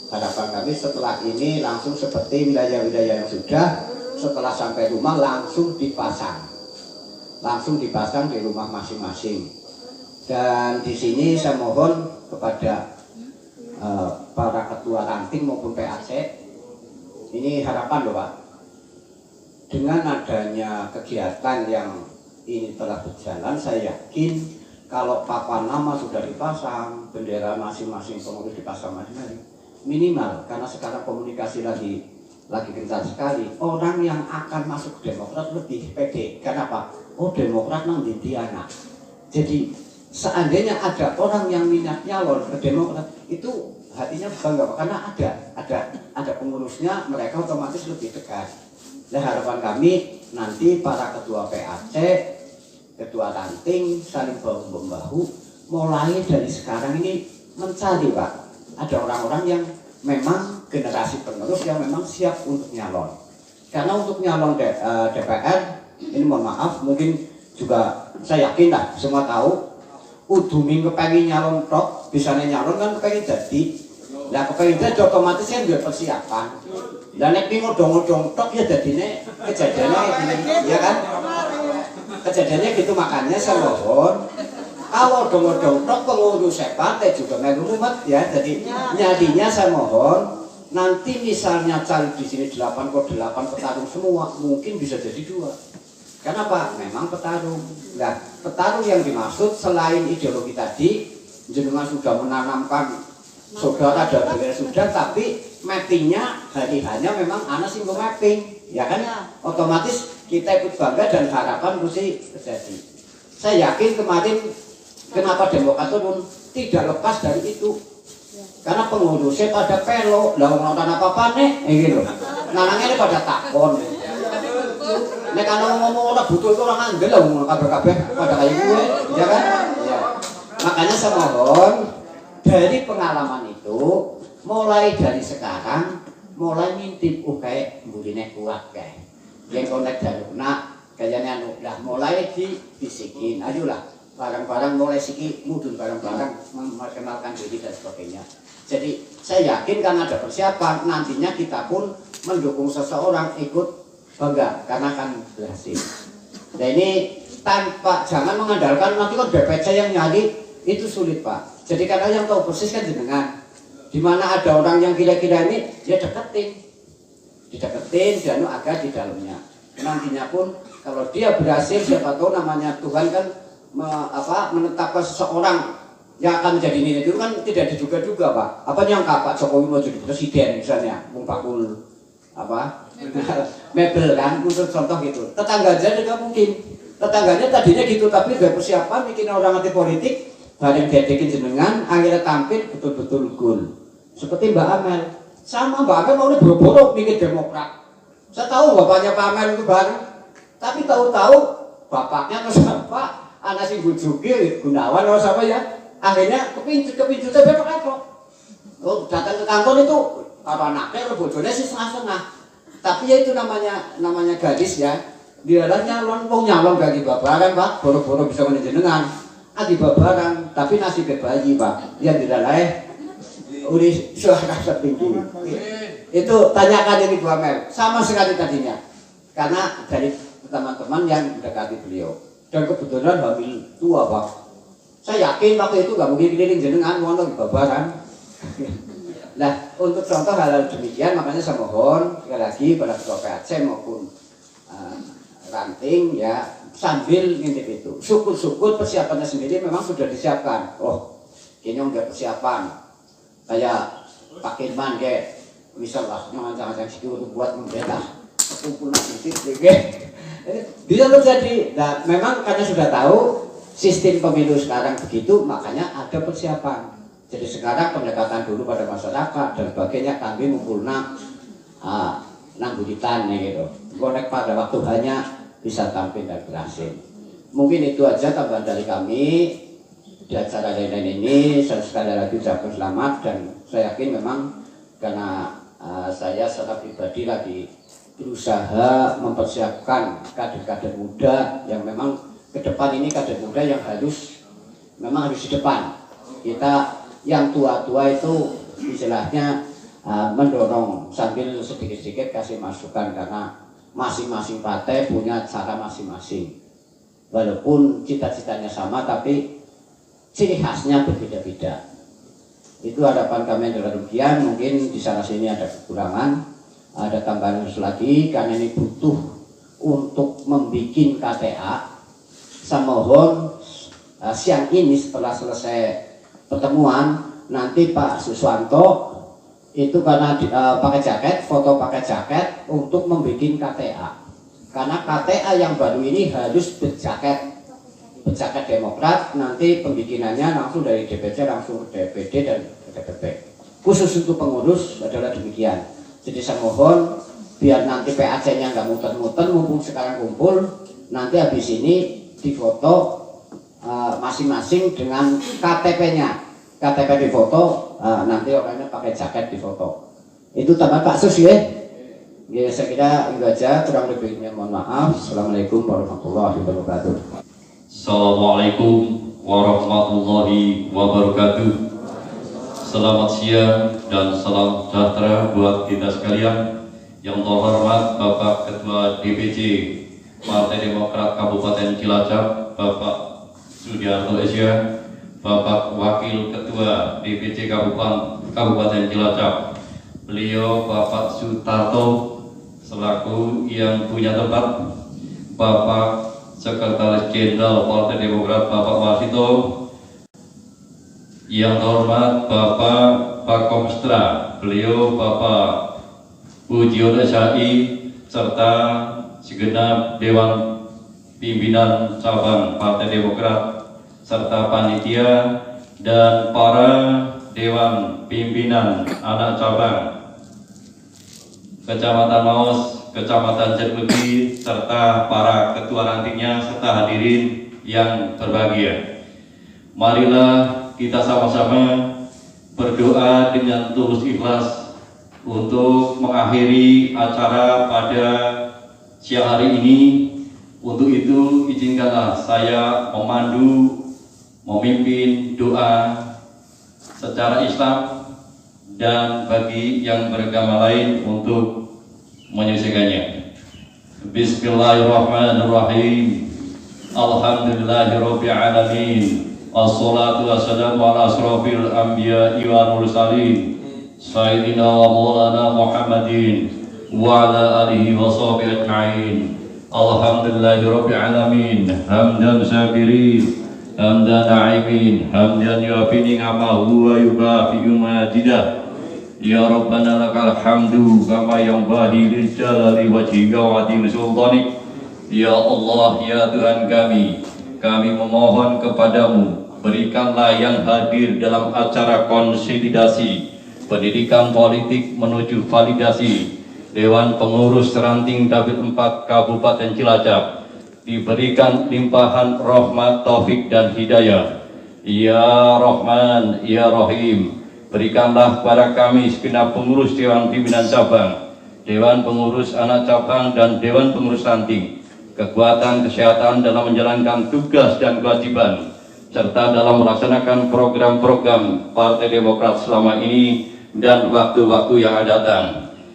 Harapan kami setelah ini langsung seperti wilayah-wilayah yang sudah, setelah sampai rumah langsung dipasang di rumah masing-masing. Dan di sini saya mohon kepada para ketua ranting maupun PAC, ini harapan loh Pak. dengan adanya kegiatan yang ini telah berjalan, saya yakin kalau papan nama sudah dipasang, bendera masing-masing pengurus dipasang masing-masing, minimal karena sekarang komunikasi lagi gencar sekali, orang yang akan masuk ke Demokrat lebih pede. Kenapa? Oh, Demokrat nang dindi anak. Jadi seandainya ada orang yang minat nyalon ke Demokrat, itu hatinya bangga karena ada pengurusnya, mereka otomatis lebih dekat. Nah, harapan kami nanti para ketua PAC, ketua ranting saling bahu-membahu, mulai dari sekarang ini mencari, Pak, ada orang-orang yang memang generasi penerus yang memang siap untuk nyalon. Karena untuk nyalon DPR ini, mohon maaf, mungkin juga saya yakin lah semua tahu, uduming kepengen nyalon tok, bisanya nyalon kan kepengen jadi. Nah, kepengen jadi otomatis kan dia persiapan. Dan nek ngodong-ngodong tok ya jadinya kejadiannya ya kan? Kejadiannya gitu, makanya saya mohon kalau ngodong-ngodong tok pengurus partai juga melumat ya. Jadi nyadinya saya mohon nanti misalnya cari di sini 8 petarung semua, mungkin bisa jadi 2. Kenapa? Memang petarung. Nah, petarung yang dimaksud selain ideologi tadi, jenengan sudah menanamkan saudara dan saudara sudah, tapi mappingnya hari-hanya memang anak sih mapping, ya kan? Otomatis kita ikut bangga dan harapan mesti terjadi. Saya yakin kemarin kenapa Demokrat turun tidak lepas dari itu, karena pengurusnya pada pelo, lah nonton apa-apa nih, gitu. Nanangnya ini pada takon. Nek kalau ngomong orang butuh itu orang andel lah, ngomong kabeh-kabeh pada kayak gue, ya kan? Ya. Makanya saya mohon dari pengalaman itu, mulai dari sekarang, mulai ngintip, kayak burine kuat kayak, yang konek dari nak, kayaknya lah mulai dibisikin, ayolah, barang-barang mulai siki mudun barang-barang memperkenalkan diri dan sebagainya. Jadi saya yakin karena ada persiapan, nantinya kita pun mendukung seseorang ikut bangga karena akan berhasil. Nah ini tanpa, jangan mengandalkan nanti kan BPC yang nyari, itu sulit, Pak. Jadi karena yang tahu persis kan jenengan, dimana ada orang yang kira-kira ini dia dideketin dan agak di dalamnya. Nantinya pun kalau dia berhasil, siapa tahu namanya Tuhan kan menetapkan seseorang yang akan menjadi ini itu kan tidak diduga-duga, Pak. Apa nyangka Pak Jokowi mau jadi presiden misalnya, mumpakul mebel kan, untuk contoh gitu. Tetangga aja juga mungkin, tetangganya tadinya gitu tapi udah persiapan bikin orang anti politik, bareng dedekin jenengan, akhirnya tampil betul-betul gol. Seperti Mbak Amel, sama Mbak Amel mau boro-boro bikin Demokrat. Saya tahu bapaknya Pak Amel itu bareng, tapi tahu-tahu bapaknya ke siapa, anak si Bujuki, Gunawan atau siapa ya, akhirnya kepincut saya kok. Oh, datang ke kantor itu apa anaknya, bojone sih setengah-setengah. Tapi ya itu namanya gadis ya. Dia lah nyalon bagi babaran, Pak, boro-boro bisa menjenengan. Adi babaran, tapi nasibnya bayi, Pak. Yang tidak lain udah suara tertinggi. Itu tanyakan ini Bu Amel, sama sekali tadinya. Karena dari teman-teman yang mendekati beliau. Dan kebetulan hamil tua, Pak. Saya yakin waktu itu nggak mungkin keliling jenengan, mau di babaran. Nah, untuk contoh hal-hal demikian, makanya saya mohon sekali lagi pada ketua PAC maupun ranting ya, sambil ngintip itu. Syukur-syukur persiapannya sendiri memang sudah disiapkan. Oh, ini udah persiapan. Kayak Pak Kirman kayak misalnya jangan-jangan siku buat membela kumpulan titik bisa terjadi. Nah, memang karena sudah tahu sistem pemilu sekarang begitu, makanya ada persiapan. Jadi sekarang pendekatan dulu pada masyarakat dan sebagainya, kami ngumpul nang buditan gitu. Konek pada waktu hanya bisa tampil dan berhasil. Mungkin itu aja tambahan dari kami di acara lain-lain ini. Saya sekali lagi ucapkan selamat dan saya yakin memang karena saya secara pribadi lagi berusaha mempersiapkan kader-kader muda yang memang ke depan ini kader muda yang memang harus di depan. Kita yang tua-tua itu istilahnya mendorong sambil sedikit-sedikit kasih masukan karena masing-masing partai punya cara masing-masing. Walaupun cita-citanya sama tapi ciri khasnya berbeda-beda. Itu harapan kami dengan demikian. Mungkin di sana sini ada kekurangan, ada tambahan lagi karena ini butuh untuk membuat KTA. Saya mohon siang ini setelah selesai pertemuan nanti Pak Suswanto itu karena pakai jaket, foto pakai jaket untuk membuat KTA. Karena KTA yang baru ini harus berjaket Demokrat, nanti pembikinannya langsung dari DPC langsung ke DPD dan ke DPP. Khusus untuk pengurus adalah demikian. Jadi saya mohon biar nanti PAC-nya nggak muter-muter, mumpung sekarang kumpul, nanti habis ini difoto masing-masing dengan KTP-nya. KTP difoto, nanti orangnya pakai jaket difoto. Itu tambah Pak Sus ya. Ya, saya kira itu aja, kurang lebihnya mohon maaf. Assalamualaikum warahmatullahi wabarakatuh. Assalamualaikum warahmatullahi wabarakatuh. Selamat siang dan salam sejahtera buat kita sekalian. Yang terhormat Bapak Ketua DPC Partai Demokrat Kabupaten Cilacap, Bapak Sudiarto Esya, Bapak Wakil Ketua DPC Kabupaten Cilacap, beliau Bapak Sutarto selaku yang punya tempat, Bapak Sekretaris Jenderal Partai Demokrat Bapak Wasito, yang terhormat Bapak Pakomstra, beliau Bapak Pujiono Syai, serta segenap Dewan Pimpinan Cabang Partai Demokrat, serta panitia dan para Dewan Pimpinan Anak Cabang Kecamatan Maus, Kecamatan Jatmegi, serta para ketua rantingnya, serta hadirin yang berbahagia. Marilah kita sama-sama berdoa dengan tulus ikhlas untuk mengakhiri acara pada siang hari ini. Untuk itu izinkanlah saya memimpin doa secara Islam, dan bagi yang beragama lain untuk menyelesaikannya. Bismillahirrahmanirrahim. Alhamdulillahirabbil alamin. Wassalatu wassalamu ala asrofil anbiya'i wal mursalin sayyidina wa maulana Muhammadin wa ala alihi wa sahbihi ajma'in. Alhamdulillahirabbil alamin. Hamdan syakirin, hamdan na'imin, hamdan yuafi ni'amahu wa yukafi'u majidah. Ya Rabbana lakal hamdu kama yanbaghi lil jalali wajhika wa 'azimi sultanik. Ya Allah, ya Tuhan kami memohon kepadamu, berikanlah yang hadir dalam acara konsolidasi pendidikan politik menuju validasi Dewan Pengurus Ranting Dapil 4 Kabupaten Cilacap, diberikan limpahan rahmat, taufik dan hidayah. Ya Rahman, ya Rahim, berikanlah kepada kami segenap pengurus Dewan Pimpinan Cabang, Dewan Pengurus Anak Cabang, dan Dewan Pengurus Ranting kekuatan kesehatan dalam menjalankan tugas dan kewajiban, serta dalam melaksanakan program-program Partai Demokrat selama ini dan waktu-waktu yang akan datang.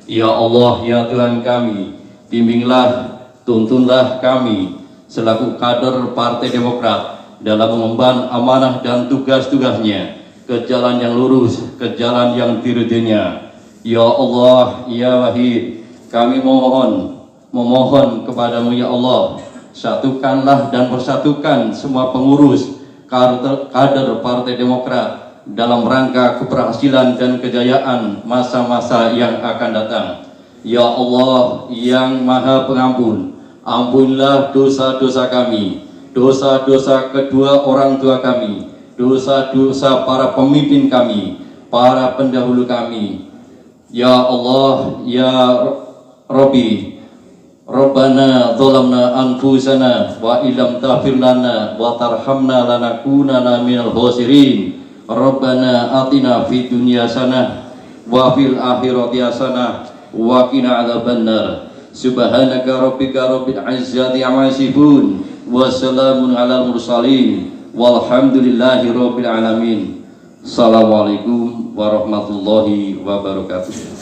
Ya Allah, ya Tuhan kami, bimbinglah, tuntunlah kami selaku kader Partai Demokrat dalam mengemban amanah dan tugas-tugasnya ke jalan yang lurus, ke jalan yang diridhoinya. Ya Allah, ya Wahid, kami memohon kepadamu ya Allah, satukanlah dan persatukan semua pengurus kader Partai Demokrat dalam rangka keberhasilan dan kejayaan masa-masa yang akan datang. Ya Allah yang Maha Pengampun, ampunilah dosa-dosa kami, dosa-dosa kedua orang tua kami, dosa-dosa para pemimpin kami, para pendahulu kami. Ya Allah, ya Rabbi, Rabbana zalamna anfusana wa illam taghfir lana wa tarhamna lanakunanna minal khasirin. Rabbana atina fid dunya hasanah wa fil akhirati hasanah wa qina adzabannar. Subhanaka rabbika rabbil izzati amma yasifun wa salamun alal mursalin walhamdulillahi rabbil alamin. Assalamualaikum warahmatullahi wabarakatuh.